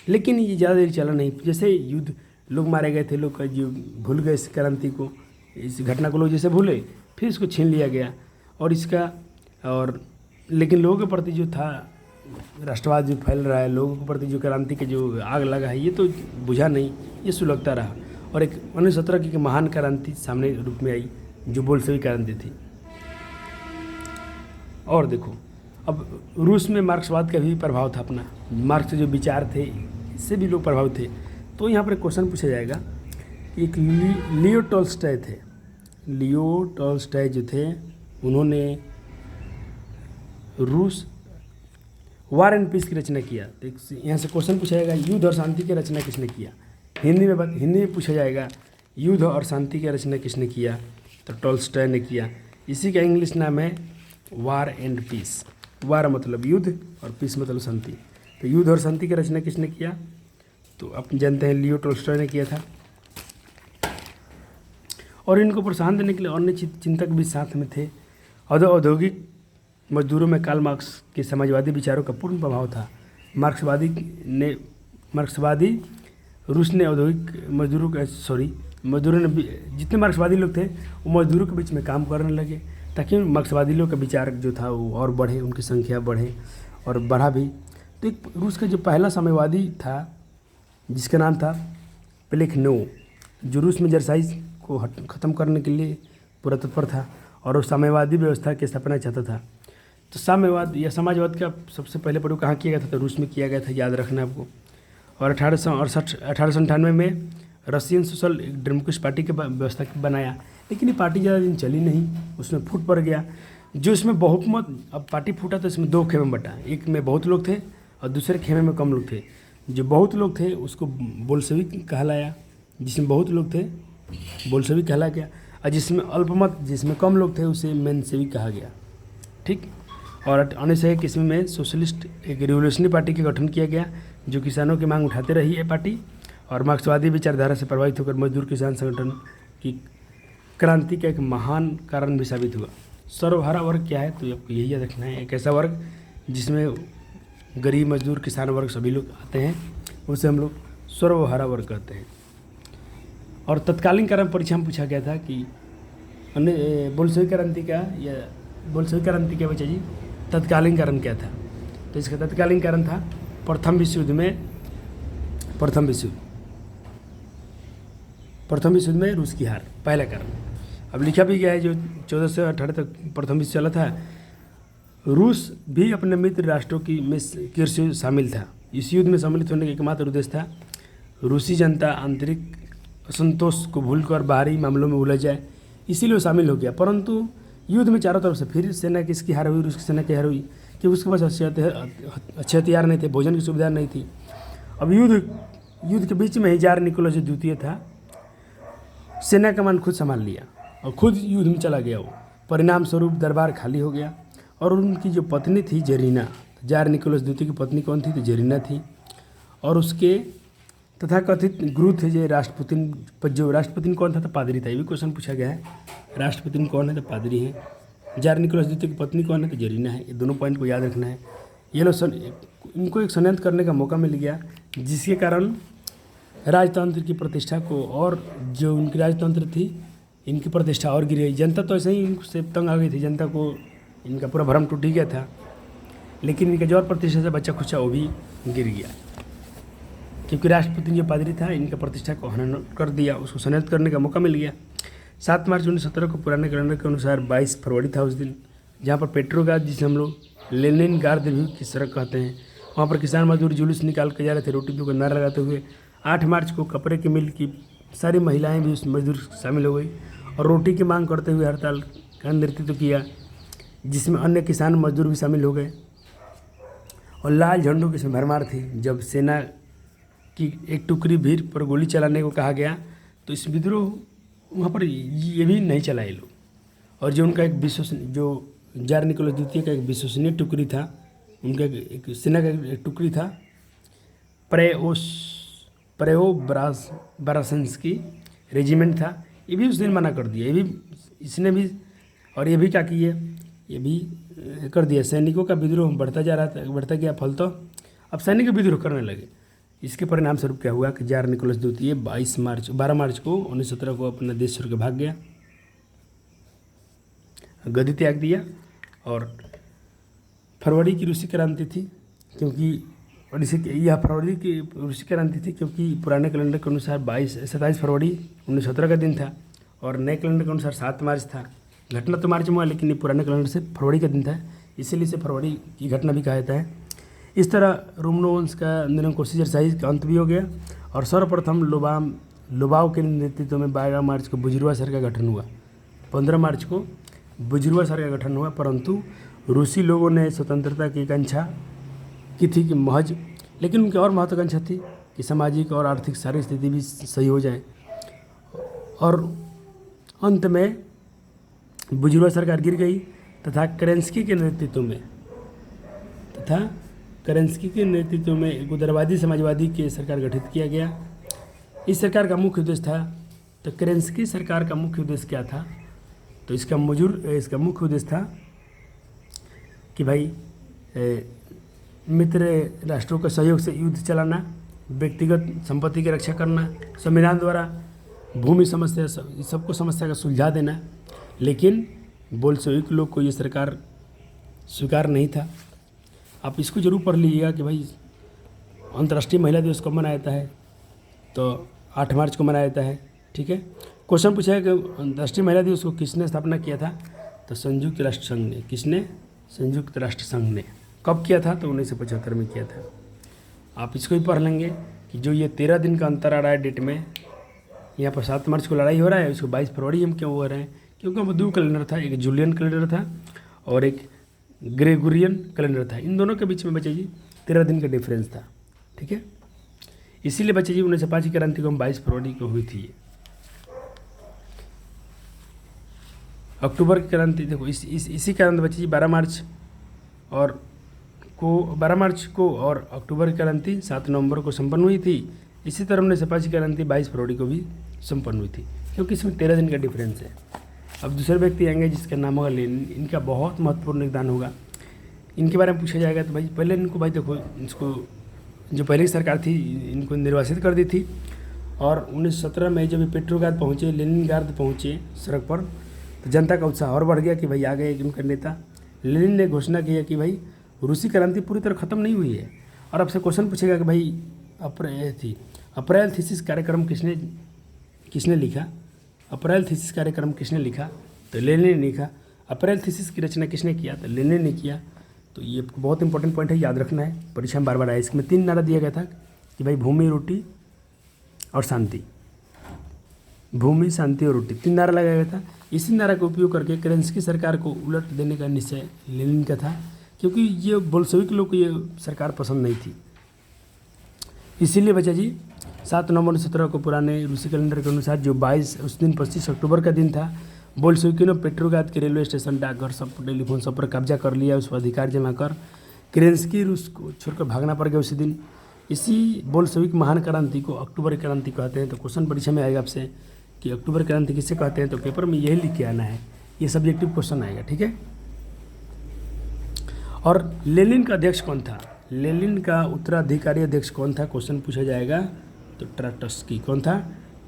लेकिन ये ज़्यादा देर चला नहीं। जैसे युद्ध लोग मारे गए थे, लोग जो भूल गए इस क्रांति को, इस घटना को लोग जैसे भूले, फिर इसको छीन लिया गया। और लेकिन लोगों के प्रति जो था राष्ट्रवाद जो फैल रहा है, लोगों के प्रति जो क्रांति के जो आग लगा है, ये तो बुझा नहीं, ये सुलगता रहा। और एक 1917 की महान क्रांति सामने रूप में आई, जो बोल्शेविक क्रांति थी। और देखो अब रूस में मार्क्सवाद का भी प्रभाव था अपना, मार्क्स के जो विचार थे इससे भी लोग प्रभावित थे। तो यहाँ पर क्वेश्चन पूछा जाएगा कि एक लियो टॉल्स्टॉय थे। लियो टॉल्स्टॉय जो थे, उन्होंने रूस वार एंड पीस की रचना किया। तो यहाँ से क्वेश्चन पूछा जाएगा युद्ध और शांति की रचना किसने किया। हिंदी में पूछा जाएगा युद्ध और शांति की रचना किसने किया, तो टॉल्स्टॉय ने किया। इसी का इंग्लिश नाम है वार एंड पीस। वार मतलब युद्ध और पीस मतलब शांति। तो युद्ध और शांति की रचना किसने किया, तो आप जानते हैं लियो टॉल्स्टॉय ने किया था। और इनको प्रोत्साहन देने के लिए अन्य चिंतक भी साथ में थे। औद्योगिक मजदूरों में कार्ल मार्क्स के समाजवादी विचारों का पूर्ण प्रभाव था। मार्क्सवादी रूस ने मजदूरों ने जितने मार्क्सवादी लोग थे वो मजदूरों के बीच में काम करने लगे, ताकि मार्क्सवादी लोग का विचार जो था वो और बढ़े, उनकी संख्या बढ़े और बढ़ा भी। तो एक रूस का जो पहला साम्यवादी था जिसका नाम था प्लेखनोव, जो रूस में जरसाई को ख़त्म करने के लिए पूरा तत्पर था और वो साम्यवादी व्यवस्था की स्थापना चाहता था। तो साम्यवाद या समाजवाद का सबसे पहले प्रयोग कहाँ किया गया था, तो रूस में किया गया था, याद रखना आपको। और 1898 में रशियन सोशल डेमोक्रेटिक पार्टी की व्यवस्था बनाया, लेकिन ये पार्टी ज़्यादा दिन चली नहीं, उसमें फूट पड़ गया। जो इसमें बहुमत, अब पार्टी फूटा तो इसमें दो खेमे में बटा, एक में बहुत लोग थे और दूसरे खेमे में कम लोग थे। जो बहुत लोग थे उसको बोल्शेविक कहलाया, जिसमें बहुत लोग थे बोल्शेविक कहला गया, और जिसमें अल्पमत, जिसमें कम लोग थे, उसे मेंशेविक कहा गया। ठीक। और 1901 ईस्वी में सोशलिस्ट एक रिवोल्यूशनरी पार्टी का गठन किया गया, जो किसानों की मांग उठाते रही है पार्टी, और मार्क्सवादी विचारधारा से प्रभावित होकर मजदूर किसान संगठन की क्रांति का एक महान कारण भी साबित हुआ। सर्वहारा वर्ग क्या है, तो आपको यही याद रखना है, एक ऐसा वर्ग जिसमें गरीब मजदूर किसान वर्ग सभी लोग आते हैं, उसे हम लोग सर्वहारा वर्ग कहते हैं। और तत्कालीन कारण परीक्षा में पूछा गया था कि बोल्शेविक क्रांति क्या बच्चा जी, तत्कालीन कारण क्या था, तो इसका तत्कालीन कारण था प्रथम विश्व युद्ध में रूस की हार, पहला कारण। अब लिखा भी गया है जो 14 से 18 तक प्रथम विश्व चला था, रूस भी अपने मित्र राष्ट्रों की शामिल था। इस युद्ध में सम्मिलित होने का एकमात्र उद्देश्य था रूसी जनता आंतरिक असंतोष को भूलकर बाहरी मामलों में उलझ जाए, इसीलिए वो शामिल हो गया। परंतु युद्ध में चारों तरफ से फिर सेना किसकी हार हुई, रूस की सेना की हार हुई, कि उसके पास अच्छे हथियार नहीं थे, भोजन की सुविधा नहीं थी। अब युद्ध के बीच में ही जार निकोलस जो द्वितीय था, सेना कमान खुद संभाल लिया। और खुद युद्ध में चला गया वो। परिणाम स्वरूप दरबार खाली हो गया और उनकी जो पत्नी थी जरीना, जार निकोलस द्वितीय की पत्नी कौन थी? तो जरीना थी। और उसके तथाकथित गुरु थे जो राष्ट्रपुतिन, जो राष्ट्रपुतिन कौन था? तो पादरी था। ये भी क्वेश्चन पूछा गया है, राष्ट्रपुतिन कौन है? तो पादरी है। जार निकोलस द्वितीय की पत्नी कौन है? तो जरीना है। ये दोनों पॉइंट को याद रखना है। ये लोग इनको एक षड्यंत्र करने का मौका मिल गया, जिसके कारण राजतंत्र की प्रतिष्ठा को, और जो उनकी राजतंत्र थी इनकी प्रतिष्ठा और गिर गई। जनता तो ऐसे ही इनसे तंग आ गई थी, जनता को इनका पूरा भ्रम टूट ही गया था, लेकिन इनका जो और प्रतिष्ठा से बच्चा खुचा वो भी गिर गया, क्योंकि राष्ट्रपति जो पादरी था इनका प्रतिष्ठा को हनन कर दिया, उसको षड्यंत्र करने का मौका मिल गया। 7 मार्च 1917 को पुराने कैलेंडर के अनुसार 22 फरवरी था उस दिन, जहाँ पर पेट्रोग्राद, जिसे हम लोग लेनिनग्राद भी की सड़क कहते हैं, वहाँ पर किसान मजदूर जुलूस निकाल के जा रहे थे रोटी दो का नारा लगाते हुए। 8 मार्च को कपड़े की मिल की सारी महिलाएं भी उस मजदूर शामिल हो गई और रोटी की मांग करते हुए हड़ताल का नेतृत्व किया, जिसमें अन्य किसान मजदूर भी शामिल हो गए और लाल झंडों की इसमें भरमार थी। जब सेना की एक टुकड़ी भीड़ पर गोली चलाने को कहा गया तो इस विद्रोह वहाँ पर ये भी नहीं चला ये लोग। और जो उनका एक जो जार निकोलस द्वितीय का एक विश्वसनीय टुकड़ी था, उनका एक सेना का एक टुकड़ी था, ब्रासंस्की रेजिमेंट था, ये भी उस दिन मना कर दिया। ये भी इसने भी, और ये भी क्या किए, ये भी कर दिया। सैनिकों का विद्रोह बढ़ता जा रहा था, बढ़ता गया, फलतः अब सैनिक विद्रोह करने लगे। इसके परिणाम स्वरूप क्या हुआ कि जार निकोलस द्वितीय 12 मार्च को 1917 को अपना देश छोड़ के भाग गया, गद्दी त्याग दिया। और फरवरी की रूसी क्रांति थी, क्योंकि यह फरवरी की रूसी क्रांति थी क्योंकि पुराने कैलेंडर के अनुसार 27 फरवरी 1917 का दिन था और नए कैलेंडर के अनुसार 7 मार्च था। घटना तो मार्च में हुआ, लेकिन ये पुराने कैलेंडर से फरवरी का दिन था, इसीलिए इसे फरवरी की घटना भी कहा जाता है। इस तरह रोमनो वंश का निरंकुश का अंत भी हो गया और सर्वप्रथम लोबाव के नेतृत्व में 12 मार्च को बुजुर्वा सर का गठन हुआ। 15 मार्च को बुजुर्वा सर का गठन हुआ, परंतु रूसी लोगों ने स्वतंत्रता की आकांक्षा की थी कि महज, लेकिन उनकी और महत्वाकांक्षा थी कि सामाजिक और आर्थिक सारी स्थिति भी सही हो जाए। और अंत में बुजुर्वा सरकार गिर गई तथा केरेंस्की के नेतृत्व में एक उदारवादी समाजवादी की सरकार गठित किया गया। इस सरकार का मुख्य उद्देश्य था, तो केरेंस्की सरकार का मुख्य उद्देश्य क्या था? तो इसका मुख्य उद्देश्य था कि भाई मित्र राष्ट्रों के सहयोग से युद्ध चलाना, व्यक्तिगत संपत्ति की रक्षा करना, संविधान द्वारा भूमि समस्या, सबको समस्या का सुलझा देना। लेकिन बोल्शेविक लोग को ये सरकार स्वीकार नहीं था। आप इसको जरूर पढ़ लीजिएगा कि भाई अंतर्राष्ट्रीय महिला दिवस कब मनाया जाता है? तो 8 मार्च को मनाया जाता है। ठीक है, क्वेश्चन पूछा है कि अंतर्राष्ट्रीय महिला दिवस को किसने स्थापना किया था? तो संयुक्त राष्ट्र संघ ने। किसने? संयुक्त राष्ट्र संघ ने। कब किया था? तो 1975 में किया था। आप इसको भी पढ़ लेंगे कि जो ये 13 दिन का अंतर आ रहा है डेट में, यहाँ पर 7 मार्च को लड़ाई हो रहा है, उसको 22 फरवरी हम क्यों हो रहे हैं? क्योंकि वो 2 कैलेंडर था, एक जूलियन कैलेंडर था और एक ग्रेगोरियन कैलेंडर था। इन दोनों के बीच में बच्चे जी 13 दिन का डिफरेंस था। ठीक है, इसीलिए बच्चे जी 1905 की क्रांति को हम 22 फरवरी को हुई थी। अक्टूबर की क्रांति देखो, इसी कारण बच्चे जी 12 मार्च को और अक्टूबर की क्रांति 7 नवंबर को संपन्न हुई थी। इसी तरह 1905 की क्रांति 22 फरवरी को भी संपन्न हुई थी, क्योंकि इसमें 13 दिन का डिफरेंस है। अब दूसरे व्यक्ति आएंगे जिसका नाम होगा लेनिन। इनका बहुत महत्वपूर्ण योगदान होगा, इनके बारे में पूछा जाएगा। तो भाई पहले इनको भाई देखो, इसको जो पहले की सरकार थी इनको निर्वासित कर दी थी और 1917 में जब पेट्रोग्राद पहुँचे, लेनिनग्राद पहुँचे सड़क पर, तो जनता का उत्साह और बढ़ गया कि भाई आ गए उनका नेता। लेनिन ने घोषणा की है कि भाई रूसी क्रांति पूरी तरह ख़त्म नहीं हुई है। और आपसे क्वेश्चन पूछेगा कि भाई अप्रैल थीसिस कार्यक्रम किसने लिखा? अप्रैल थीसिस कार्यक्रम किसने लिखा? तो लेनिन ने लिखा। अप्रैल थीसिस की रचना किसने किया? तो लेनिन ने किया। तो ये बहुत इंपॉर्टेंट पॉइंट है, याद रखना है, परीक्षा में बार बार आया। इसमें 3 नारा दिया गया था कि भाई भूमि, रोटी और शांति। भूमि, शांति और रोटी, 3 नारा लगाया गया था। इसी नारा का उपयोग करके केरेंस्की सरकार को उलट देने का निश्चय लेनिन का था, क्योंकि ये बोल्शेविक लोग को ये सरकार पसंद नहीं थी। इसीलिए बच्चा जी 7 नवंबर 1917 को पुराने रूसी कैलेंडर के अनुसार जो 22 उस दिन 25 अक्टूबर का दिन था, बोल्शेविकों ने पेट्रोग्राद के रेलवे स्टेशन, डाकघर, सब टेलीफोन सब पर कब्जा कर लिया, उस पर अधिकार जमा कर केरेंस्की रूस को छोड़कर भागना पड़ गया उसी दिन। इसी बोल्शेविक महान क्रांति को अक्टूबर क्रांति कहते हैं। तो क्वेश्चन परीक्षा में आएगा आपसे कि अक्टूबर क्रांति किसे कहते हैं, तो पेपर में यही लिख के आना है, ये सब्जेक्टिव क्वेश्चन आएगा, ठीक है। और लेनिन का अध्यक्ष कौन था, लेनिन का उत्तराधिकारी अध्यक्ष कौन था, क्वेश्चन पूछा जाएगा। तो ट्राटस्की कौन था,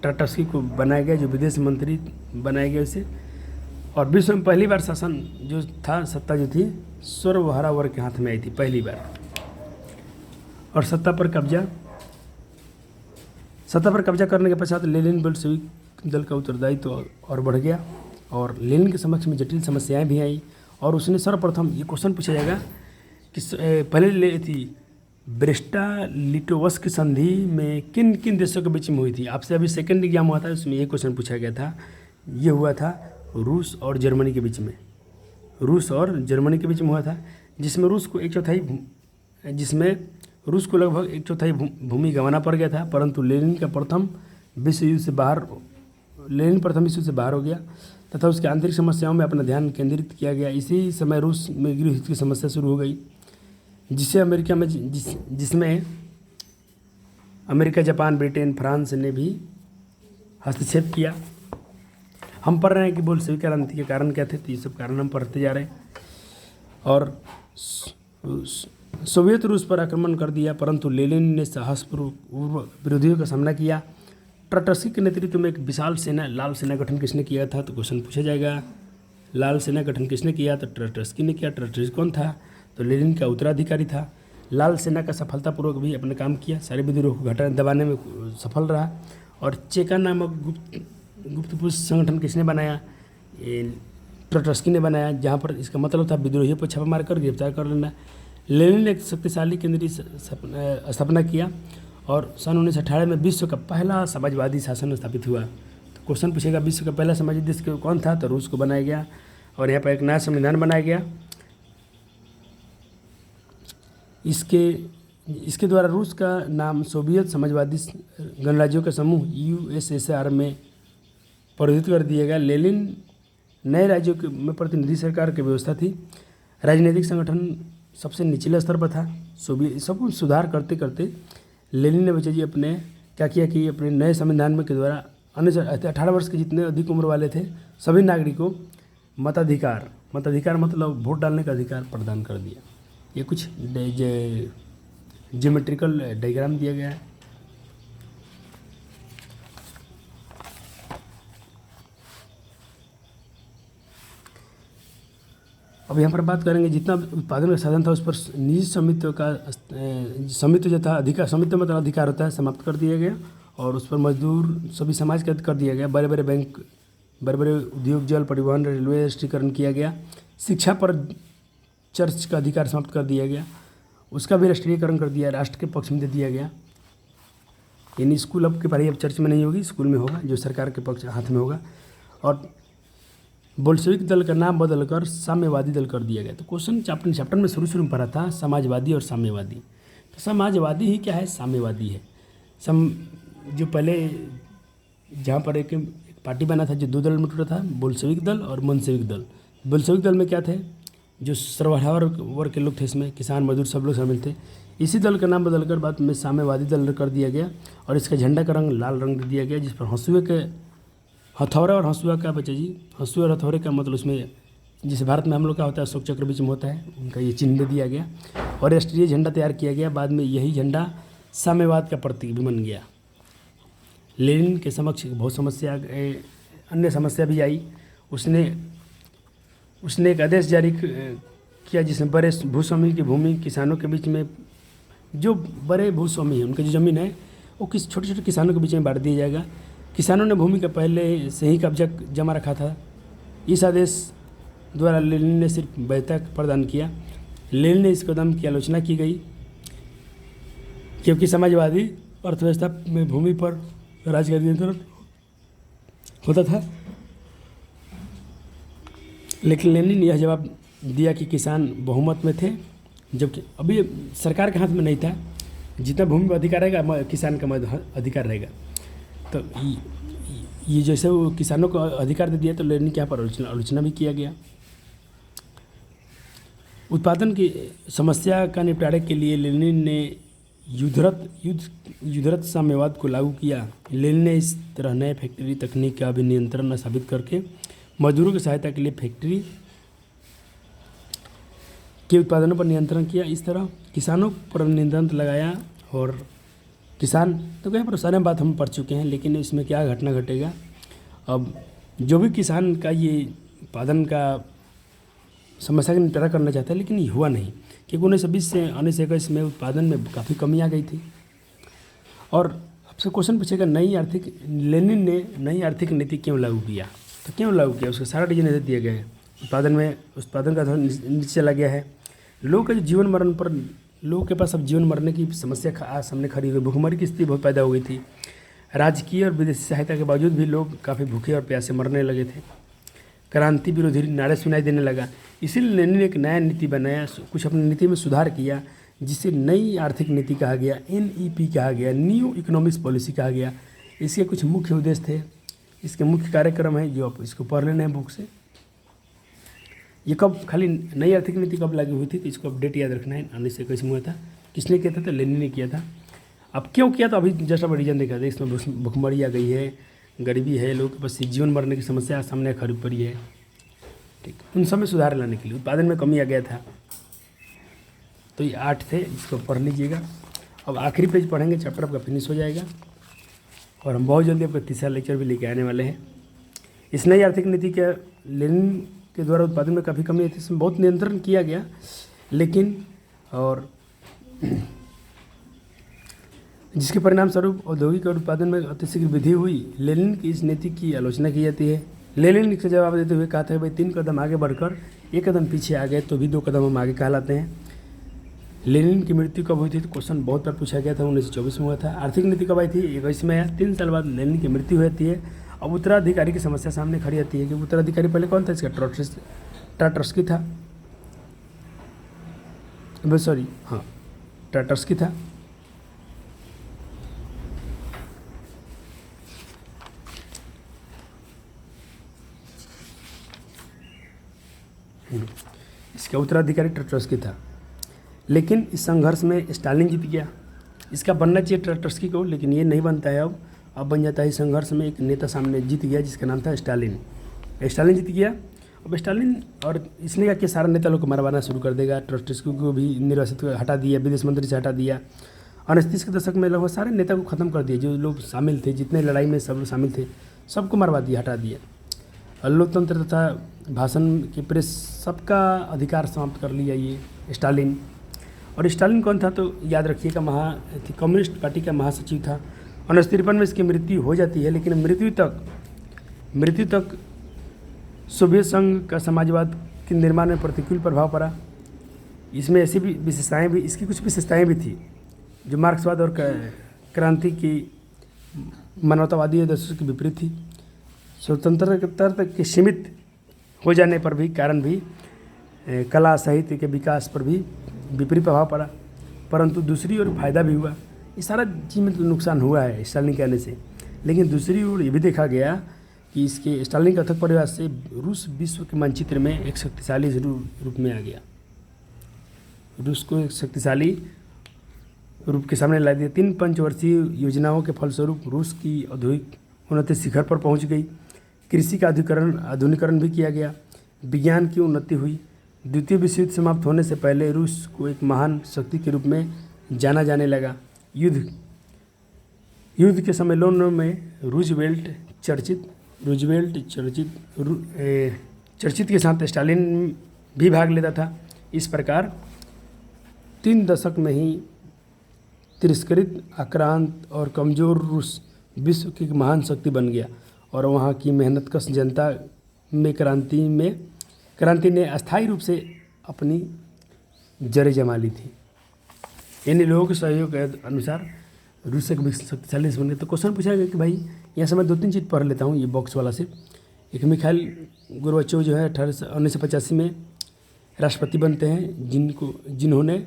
ट्राटस्की को बनाया गया, जो विदेश मंत्री बनाया गया उसे। और विश्व में पहली बार शासन जो था, सत्ता जो थी सर्वहारा वर्ग के हाथ में आई थी पहली बार। और सत्ता पर कब्जा करने के पश्चात लेनिन बोल्शेविक दल का उत्तरदायित्व तो और बढ़ गया, और लेनिन के समक्ष में जटिल समस्याएं भी आई। और उसने सर्वप्रथम, ये क्वेश्चन पूछा जाएगा कि पहले ले थी ब्रेस्टा लिटोवस्क संधि में किन किन देशों के बीच में हुई थी। आपसे अभी सेकंड एग्जाम हुआ था, उसमें ये क्वेश्चन पूछा गया था। ये हुआ था रूस और जर्मनी के बीच में, रूस और जर्मनी के बीच में हुआ था, जिसमें रूस को लगभग 1/4 भूमि गंवाना पड़ गया था। परंतु लेनिन प्रथम विश्व युद्ध से बाहर हो गया तथा उसके आंतरिक समस्याओं में अपना ध्यान केंद्रित किया गया। इसी समय रूस में गृहयुद्ध की समस्या शुरू हो गई, जिसमें अमेरिका, जापान, ब्रिटेन, फ्रांस ने भी हस्तक्षेप किया। हम पढ़ रहे हैं कि बोल्शेविक क्रांति के कारण क्या थे, तो ये सब कारण हम पढ़ते जा रहे हैं। और सोवियत रूस पर आक्रमण कर दिया, परंतु लेनिन ने साहसपूर्वक विरोधियों का सामना किया। ट्राटस्की के नेतृत्व में एक विशाल सेना, लाल सेना गठन किसने किया था, तो क्वेश्चन पूछा जाएगा लाल सेना गठन किसने किया, तो ट्राटस्की ने किया। ट्राटस्की कौन था, तो लेनिन का उत्तराधिकारी था। लाल सेना का सफलतापूर्वक भी अपना काम किया, सारे विद्रोह को दबाने में सफल रहा। और चेका नामक गुप्त पुलिस संगठन किसने बनाया, ट्राटस्की ने बनाया, जहाँ पर इसका मतलब था विद्रोहियों पर छापा मारकर गिरफ्तार कर लेना। लेनिन ने एक शक्तिशाली केंद्रीय स्थापना किया और सन 1918 में विश्व का पहला समाजवादी शासन स्थापित हुआ। तो क्वेश्चन पूछेगा विश्व का पहला समाजवादी देश कौन था, तो रूस को बनाया गया और यहाँ पर एक नया संविधान बनाया गया। इसके द्वारा रूस का नाम सोवियत समाजवादी गणराज्यों का समूह USSR में परिवर्तित कर दिया गया। लेनिन नए राज्यों में प्रतिनिधि सरकार की व्यवस्था थी। राजनीतिक संगठन सबसे निचले स्तर पर था। सोवियत सब कुछ सुधार करते करते लेनिन ने बच्चे जी अपने क्या किया कि अपने नए संविधान में के द्वारा अन्य 18 वर्ष के जितने अधिक उम्र वाले थे सभी नागरिकों को मताधिकार मतलब वोट डालने का अधिकार प्रदान कर दिया। ये कुछ ज्योमेट्रिकल डायग्राम दिया गया है। अब यहाँ पर बात करेंगे जितना उत्पादन का साधन था उस पर निजी स्वामित्व जो था स्वामित्व मतलब अधिकार होता है, समाप्त कर दिया गया और उस पर मजदूर सभी समाज कैद कर दिया गया। बड़े बड़े बैंक, बड़े बड़े उद्योग, जल परिवहन, रेलवे राष्ट्रीयकरण किया गया। शिक्षा पर चर्च का अधिकार समाप्त कर दिया गया, उसका भी राष्ट्रीयकरण कर दिया, राष्ट्र के पक्ष में दे दिया गया। यानी स्कूल अब की पढ़ाई अब चर्च में नहीं होगी, स्कूल में होगा, जो सरकार के पक्ष हाथ में होगा। और बोल्शेविक दल का नाम बदलकर साम्यवादी दल कर दिया गया। तो क्वेश्चन चैप्टर में शुरू में पढ़ा था समाजवादी और साम्यवादी। तो समाजवादी ही क्या है, साम्यवादी है। जो पहले जहाँ पर एक पार्टी बना था जो 2 दल में टूटा था, बोल्शेविक दल और मंशेविक दल। बोल्शेविक दल में क्या थे, जो सर्वहारा वर्ग के लोग थे, इसमें किसान, मजदूर सब लोग शामिल थे। इसी दल का नाम बदलकर बाद में साम्यवादी दल कर दिया गया और इसका झंडा का रंग लाल रंग दे दिया गया, जिस पर हथौड़ा और हंसुआ का बच्चा जी, हंसुआ और हथौड़े का मतलब उसमें जैसे भारत में हम लोग का होता है अशोक चक्र बीच में होता है, उनका ये चिन्ह दे दिया गया और राष्ट्रीय झंडा तैयार किया गया। बाद में यही झंडा साम्यवाद का प्रतीक भी बन गया। लेनिन के समक्ष बहुत अन्य समस्या भी आई। उसने एक आदेश जारी किया जिसमें बड़े भूस्वामी की भूमि किसानों के बीच में, जो बड़े भूस्वामी हैं उनकी जो ज़मीन है वो छोटे छोटे किसानों के बीच में बांट दिया जाएगा। किसानों ने भूमि का पहले से ही कब्जा जमा रखा था। इस आदेश द्वारा लेनिन ने सिर्फ वैधता प्रदान किया। लेनिन ने इस कदम की आलोचना की गई क्योंकि समाजवादी अर्थव्यवस्था में भूमि पर राज्य का नियंत्रण होता था। लेकिन लेनिन ने यह जवाब दिया कि किसान बहुमत में थे, जबकि अभी सरकार के हाथ में नहीं था। जितना भूमि पर अधिकार रहेगा किसान का अधिकार रहेगा। तो ये जैसे वो किसानों को अधिकार दे दिया तो लेनिन के यहाँ पर आलोचना भी किया गया। उत्पादन की समस्या का निपटारे के लिए लेनिन ने युद्धरत साम्यवाद को लागू किया। लेनिन ने इस तरह नए फैक्ट्री तकनीक का भी नियंत्रण साबित करके मजदूरों की सहायता के लिए फैक्ट्री के उत्पादनों पर नियंत्रण किया। इस तरह किसानों पर नियंत्रण लगाया और किसान तो कहीं पर सारे बात हम पढ़ चुके हैं, लेकिन इसमें क्या घटना घटेगा। अब जो भी किसान का ये उत्पादन का समस्या का निपटारा करना चाहता है, लेकिन ये हुआ नहीं, क्योंकि 1920 से 1921 में उत्पादन में काफ़ी कमी आ गई थी। और आपसे क्वेश्चन पूछेगा लेनिन ने नई आर्थिक नीति क्यों लागू किया, तो क्यों लागू किया उसका सारा रीजन दिए गए हैं। उत्पादन का नीचे चला गया है। लोगों के जीवन मरण पर लोगों के पास अब जीवन मरने की समस्या सामने खड़ी हुई। भूखमरी की स्थिति बहुत पैदा हो गई थी। राजकीय और विदेशी सहायता के बावजूद भी लोग काफ़ी भूखे और प्यासे मरने लगे थे। क्रांति विरोधी नारे सुनाई देने लगा। इसीलिए लेनिन ने एक नया नीति बनाया, कुछ अपनी नीति में सुधार किया, जिसे नई आर्थिक नीति कहा गया, NEP कहा गया, न्यू इकोनॉमिक्स पॉलिसी कहा गया। इसके कुछ मुख्य उद्देश्य थे, इसके मुख्य कार्यक्रम है जो आप इसको पढ़ लेना है बुक से। ये कब खाली नई आर्थिक नीति कब लागू हुई थी, तो इसको अपडेट याद रखना है। 1921 में हुआ था। किसने किया था, तो लेनिन ने किया था। अब क्यों किया, तो अभी जस्ट अब रीजन देखा था। इसमें भुखमरी आ गई है, गरीबी है, लोगों के पास जीवन मरने की समस्या सामने खड़ी पड़ी है। ठीक, उन सब में सुधार लाने के लिए उत्पादन में कमी आ गया था। तो ये 8 थे, इसको पढ़ लीजिएगा। अब आखिरी पेज पढ़ेंगे, चैप्टर आपका फिनिश हो जाएगा और हम बहुत जल्दी आपका तीसरा लेक्चर भी लेके आने वाले हैं। इस नई आर्थिक नीति के लेनिन के द्वारा उत्पादन में काफ़ी कमी आई थी, इसमें बहुत नियंत्रण किया गया, लेकिन और जिसके परिणाम स्वरूप औद्योगिक और उत्पादन में अतिशीघ्र वृद्धि हुई। लेनिन की इस नीति की आलोचना की जाती है। लेनिन इसका जवाब देते हुए कहा था भाई 3 कदम आगे बढ़कर 1 कदम पीछे आ गए तो भी 2 कदम हम आगे कहलाते हैं। लेनिन की मृत्यु कब हुई थी, तो क्वेश्चन बहुत बार पूछा गया था। 1924 में हुआ था। आर्थिक नीति कब आई थी, 21 में आया। 3 साल बाद लेनिन की मृत्यु हो जाती है। अब उत्तराधिकारी की समस्या सामने खड़ी आती है कि उत्तराधिकारी पहले कौन था, इसका ट्राटर्स्की था। सॉरी, हाँ, ट्राटर्स्की था। इसका उत्तराधिकारी ट्राटर्स्की था, लेकिन इस संघर्ष में स्टालिन जीत गया। इसका बनना चाहिए ट्राटर्स्की को, लेकिन ये नहीं बनता है। अब बन जाता है इस संघर्ष में एक नेता सामने जीत गया, जिसका नाम था स्टालिन। स्टालिन जीत गया। अब स्टालिन और इसने कहा कि सारा नेता लोग को मरवाना शुरू कर देगा। ट्राटर्स्की को भी निर्वासित हटा दिया, विदेश मंत्री से हटा दिया। 1930 के दशक में लगभग सारे नेता को ख़त्म कर दिया। जो लोग शामिल थे, जितने लड़ाई में सब लोग शामिल थे, सबको मरवा दिया, हटा दिया। लोकतंत्र तथा भाषण की प्रेस, सबका अधिकार समाप्त कर लिया ये स्टालिन। और स्टालिन कौन था, तो याद रखिएगा कम्युनिस्ट पार्टी का महासचिव था। 1953 में इसकी मृत्यु हो जाती है, लेकिन मृत्यु तक सोवियत संघ का समाजवाद के निर्माण में प्रतिकूल प्रभाव पड़ा। इसमें ऐसी भी विशेषताएं भी, इसकी कुछ विशेषताएं भी थी जो मार्क्सवाद और क्रांति की मानवतावादी आदर्शों के विपरीत थी। स्वतंत्रता तक के सीमित हो जाने पर भी कारण भी कला साहित्य के विकास पर भी विपरीत प्रभाव पड़ा, परंतु दूसरी ओर फायदा भी हुआ। ये सारा चीज़ में तो नुकसान हुआ है स्टालिन के आने से, लेकिन दूसरी ओर ये भी देखा गया कि इसके स्टालिन के अथक प्रयास से रूस विश्व के मानचित्र में एक शक्तिशाली रूप में आ गया। रूस को एक शक्तिशाली रूप के सामने ला दिया। 3 पंचवर्षीय योजनाओं के फलस्वरूप रूस की औद्योगिक उन्नति शिखर पर पहुंच गई। कृषि का आधुनिकीकरण भी किया गया। विज्ञान की उन्नति हुई। द्वितीय विश्व युद्ध समाप्त होने से पहले रूस को एक महान शक्ति के रूप में जाना जाने लगा। युद्ध के सम्मेलनों में रूजवेल्ट चर्चित के साथ स्टालिन भी भाग लेता था। इस प्रकार 3 दशक में ही तिरस्कृत, आक्रांत और कमज़ोर रूस विश्व की एक महान शक्ति बन गया और वहाँ की मेहनतकश जनता में क्रांति ने अस्थायी रूप से अपनी जड़ें जमा ली थी। इन लोगों के सहयोग के अनुसार रूस एक शक्तिशाली बन गया। तो क्वेश्चन पूछा गया कि भाई यहाँ से मैं 2-3 चीज़ पढ़ लेता हूँ ये बॉक्स वाला से। एक मिखाइल गोर्बाचोव जो है 1985 में राष्ट्रपति बनते हैं, जिन्होंने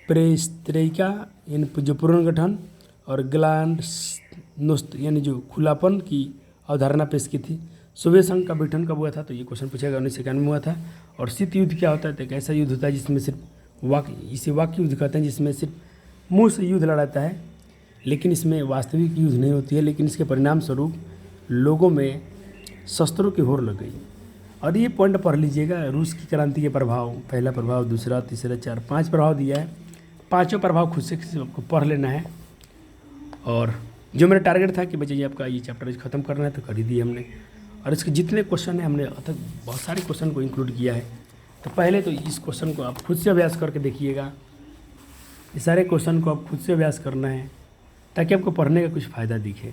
प्रेस्त्रोइका जो पुनर्गठन और नुस्त यानी जो खुलापन की अवधारणा पेश की थी। सोवियत संघ का गठन कब हुआ था, तो ये क्वेश्चन पूछेगा, 1991 में हुआ था। और शीत युद्ध क्या होता है, तो एक ऐसा युद्ध होता है जिसमें सिर्फ इसे वाक्य युद्ध कहते हैं, जिसमें सिर्फ मुंह से युद्ध लड़ाता है, लेकिन इसमें वास्तविक युद्ध नहीं होती है, लेकिन इसके परिणाम स्वरूप लोगों में शस्त्रों की होड़ लग गई। और ये पॉइंट पढ़ लीजिएगा, रूस की क्रांति के प्रभाव, पहला प्रभाव, दूसरा, तीसरा, चार, 5 प्रभाव दिया है। पाँचों प्रभाव खुद से आपको पढ़ लेना है। और जो मेरा टारगेट था कि बच्चे आपका ये चैप्टर ख़त्म करना है, तो कर ही दिए हमने। और इसके जितने क्वेश्चन हैं हमने अब तक बहुत सारे क्वेश्चन को इंक्लूड किया है। तो पहले तो इस क्वेश्चन को आप खुद से अभ्यास करके देखिएगा। ये सारे क्वेश्चन को आप खुद से अभ्यास करना है ताकि आपको पढ़ने का कुछ फ़ायदा दिखे।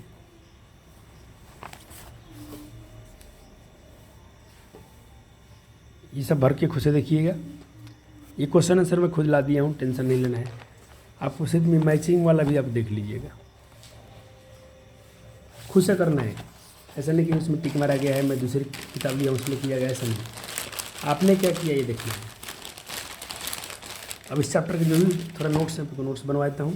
ये सब भर के खुद से देखिएगा। ये क्वेश्चन आंसर मैं खुद ला दिया हूँ, टेंशन नहीं लेना है। आपको सिर्फ मैचिंग वाला भी आप देख लीजिएगा, खुद से करना है। ऐसा नहीं कि उसमें टिक मारा गया है, मैं दूसरी किताब लिया उसमें किया गया, ऐसा नहीं। आपने क्या किया ये देखना है। अब इस चैप्टर के जो भी थोड़ा नोट्स हैं तो नोट्स बनवा देता हूँ।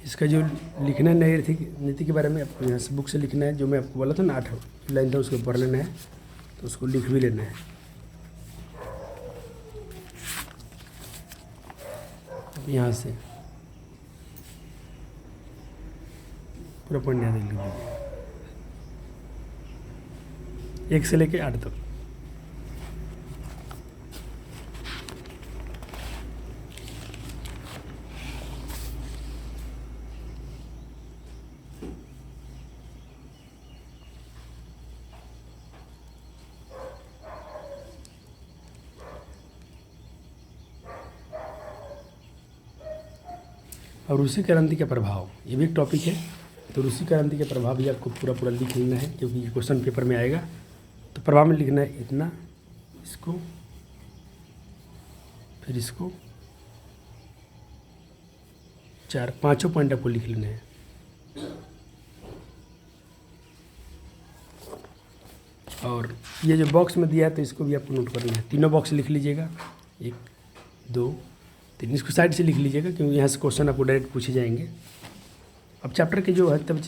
इसका जो लिखना है नई नीति के बारे में आपको यहाँ से बुक से लिखना है। जो मैं आपको बोला था ना 8 लाइन था, उसको पढ़ लेना है, तो उसको लिख भी लेना है। यहाँ से पूरा पढ़ने लिख दीजिए, 1 से लेके 8 तक। और रूसी क्रांति का प्रभाव, ये भी एक टॉपिक है। तो रूसी क्रांति के प्रभाव भी आपको पूरा पूरा लिख लेना है, क्योंकि ये क्वेश्चन पेपर में आएगा। तो प्रभाव में लिखना है इतना, इसको, फिर इसको, 4-5 पॉइंट आपको लिख लेने हैं। और ये जो बॉक्स में दिया है तो इसको भी आपको नोट करना है। तीनों बॉक्स लिख लीजिएगा, 1 2 3। इसको साइड से लिख लीजिएगा, क्योंकि यहाँ से क्वेश्चन आपको डायरेक्ट पूछे जाएंगे। अब चैप्टर के जो है तब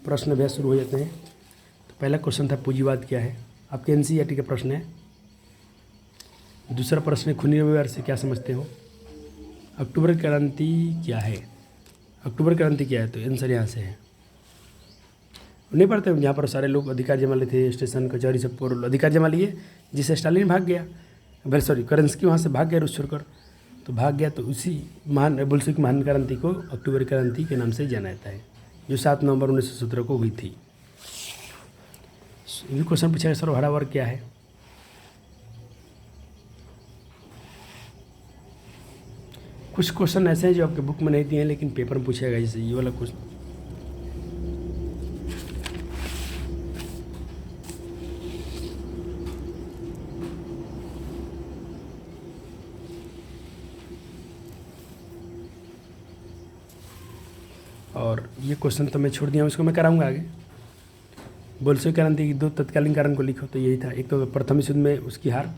प्रश्न अभ्यास शुरू हो जाते हैं। तो पहला क्वेश्चन था पूंजीवाद क्या है, आपके एनसीईआरटी का प्रश्न है। दूसरा प्रश्न है खूनी रविवार से क्या समझते हो। अक्टूबर क्रांति क्या है, अक्टूबर क्रांति क्या है, तो आंसर यहाँ से है। नहीं पढ़ते जहाँ पर सारे लोग अधिकार जमा लिए थे, स्टेशन कचहरी सब पर अधिकार जमा लिए, जिससे स्टालिन भाग गया, करंस्की वहाँ से भाग गया रूस छोड़कर, तो भाग गया। तो उसी महान बोल्शेविक महान क्रांति को अक्टूबर क्रांति के नाम से जाना जाता है, जो 7 नवंबर 1917 को हुई थी। ये क्वेश्चन पूछा है, सर्वहारा वर्ग क्या है। कुछ क्वेश्चन ऐसे हैं जो आपके बुक में नहीं दिए हैं लेकिन पेपर में पूछेगा, जैसे ये वाला क्वेश्चन। और ये क्वेश्चन तो मैं छोड़ दिया हूँ, इसको मैं कराऊंगा आगे। बोल्शेविक क्रांति की 2 तत्कालीन कारण को लिखो, तो यही था। एक तो प्रथम विश्व युद्ध में उसकी हार,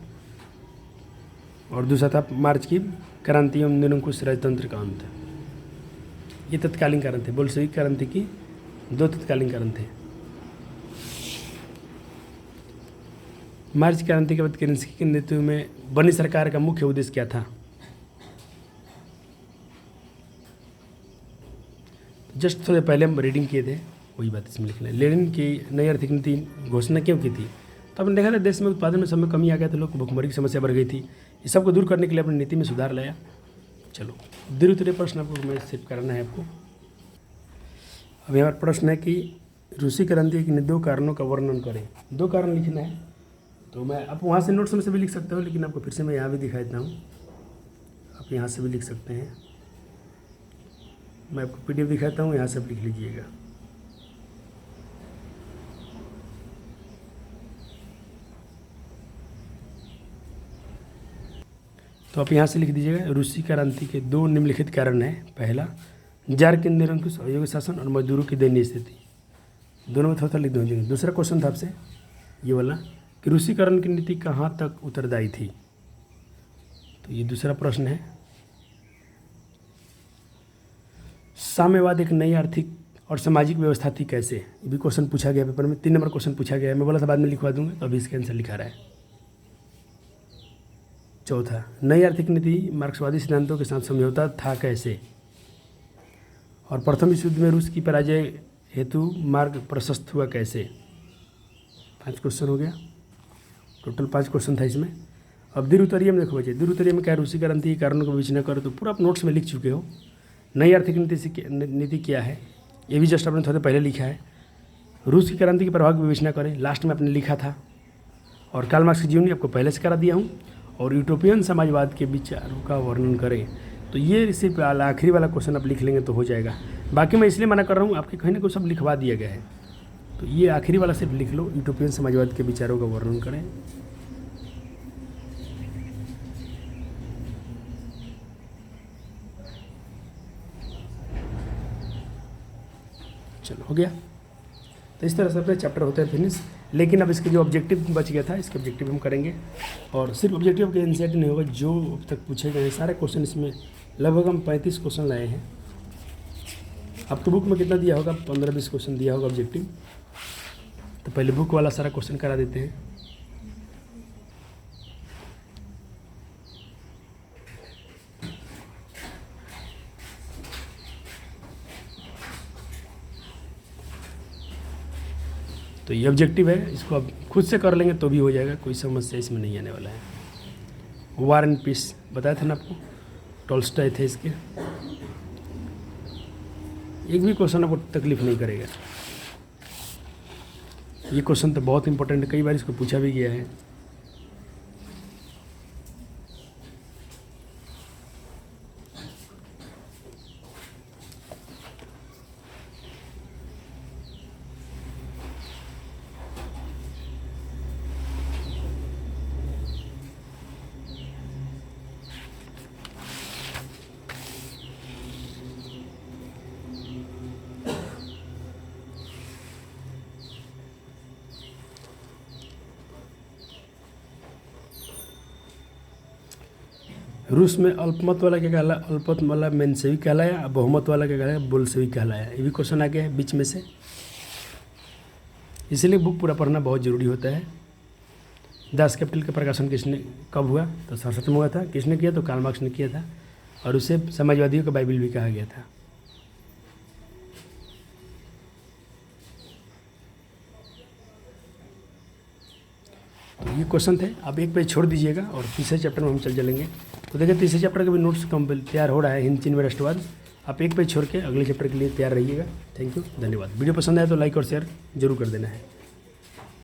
और दूसरा था मार्च की क्रांति एवं निरंकुश राजतंत्र का अंत। ये तत्कालीन कारण थे, बोल्शेविक क्रांति की 2 तत्कालीन कारण थे। मार्च क्रांति के बाद केरेंस्की के नेतृत्व में बनी सरकार का मुख्य उद्देश्य क्या था। जस्ट थोड़े पहले हम रीडिंग किए थे, वही बात इसमें लिखना है। लेनिन की नई आर्थिक नीति घोषणा क्यों की थी। तो आपने देखा था देश में उत्पादन में समय कमी आ गया था, लोग को भुखमरी की समस्या बढ़ गई थी। इस सबको दूर करने के लिए अपनी नीति में सुधार लाया। चलो धीरे प्रश्न आपको मैं सेव कराना है आपको। अब यहाँ पर प्रश्न है कि रूसी क्रांति के 2 कारणों का वर्णन करें। 2 कारण लिखना है, तो मैं आप वहाँ से नोट्स में से भी लिख सकते हो, लेकिन आपको फिर से मैं यहाँ भी दिखा देता हूँ। आप यहाँ से भी लिख सकते हैं, मैं आपको PDF दिखाता हूँ, यहाँ से आप लिख लीजिएगा। तो आप यहाँ से लिख दीजिएगा, रूसी क्रांति के 2 निम्नलिखित कारण हैं। पहला, जार के निरंकुश अयोग्य शासन और मजदूरों की दयनीय स्थिति। दोनों में थोड़ा लिख दीजिएगा। दूसरा क्वेश्चन था आपसे ये वाला कि रूसीकरण की नीति कहाँ तक उत्तरदायी थी। तो ये दूसरा प्रश्न है। साम्यवाद एक नई आर्थिक और सामाजिक व्यवस्था थी कैसे, ये भी क्वेश्चन पूछा गया पेपर में। 3 नंबर क्वेश्चन पूछा गया है, मैं बोला था बाद में लिखवा दूंगा, तो अभी इसका आंसर लिखा रहा है। चौथा, नई आर्थिक नीति मार्क्सवादी सिद्धांतों के साथ समझौता था कैसे। और प्रथम विश्व युद्ध में रूस की पराजय हेतु मार्ग प्रशस्त हुआ कैसे। 5 क्वेश्चन हो गया, टोटल 5 क्वेश्चन था इसमें। अब दीर्घ उत्तरीय में देखो बच्चे, दीर्घ उत्तरीय में क्या रूसी क्रांति के कारणों को विवेचना करो, तो पूरा आप नोट्स में लिख चुके हो। नई आर्थिक नीति क्या है, ये भी जस्ट आपने थोड़े पहले लिखा है। रूस की क्रांति के प्रभाव की विवेचना करें, लास्ट में आपने लिखा था। और कार्ल मार्क्स की जीवनी आपको पहले से करा दिया हूँ। और यूटोपियन समाजवाद के विचारों का वर्णन करें, तो ये सिर्फ आखिरी वाला क्वेश्चन आप लिख लेंगे तो हो जाएगा। बाकी मैं इसलिए मना कर रहा हूँ, आपके कहीं ना कहीं सब लिखवा दिया गया है, तो ये आखिरी वाला सिर्फ लिख लो, यूटोपियन समाजवाद के विचारों का वर्णन करें। चलो हो गया। तो इस तरह से अपने चैप्टर होते हैं फिनिश। लेकिन अब इसके जो ऑब्जेक्टिव बच गया था, इसके ऑब्जेक्टिव हम करेंगे। और सिर्फ ऑब्जेक्टिव के एनसीईआरटी नहीं होगा, जो अब तक पूछे गए हैं सारे क्वेश्चन, इसमें लगभग हम 35 क्वेश्चन लाए हैं। आपको बुक में कितना दिया होगा, 15-20 क्वेश्चन दिया होगा ऑब्जेक्टिव। तो पहले बुक वाला सारा क्वेश्चन करा देते हैं। तो ये ऑब्जेक्टिव है, इसको आप खुद से कर लेंगे तो भी हो जाएगा, कोई समस्या इसमें नहीं आने वाला है। वार एंड पीस बताया था ना आपको, टॉल्स्टॉय थे इसके। एक भी क्वेश्चन आपको तकलीफ नहीं करेगा। ये क्वेश्चन तो बहुत इंपॉर्टेंट है, कई बार इसको पूछा भी गया है। रूस में अल्पमत वाला क्या कहलाया, अल्पमत वाला मेंशेवी कहलाया, बहुमत वाला क्या कहलाया, बोल्शेवी कहलाया। ये भी क्वेश्चन आ गया है बीच में से, इसलिए बुक पूरा पढ़ना बहुत ज़रूरी होता है। दास कैपिटल का प्रकाशन किसने कब हुआ, तो 67 में हुआ था। किसने किया, तो कार्ल मार्क्स ने किया था, और उसे समाजवादियों का बाइबिल भी कहा गया था। तो ये क्वेश्चन थे, आप एक पेज छोड़ दीजिएगा और तीसरे चैप्टर में हम चलेंगे। तो देखिए तीसरे चैप्टर का भी नोट्स तैयार हो रहा है, हिंद चीन व राष्ट्रवाद। आप एक पेज छोड़ के अगले चैप्टर के लिए तैयार रहिएगा। थैंक यू, धन्यवाद। वीडियो पसंद आए तो लाइक और शेयर जरूर कर देना है।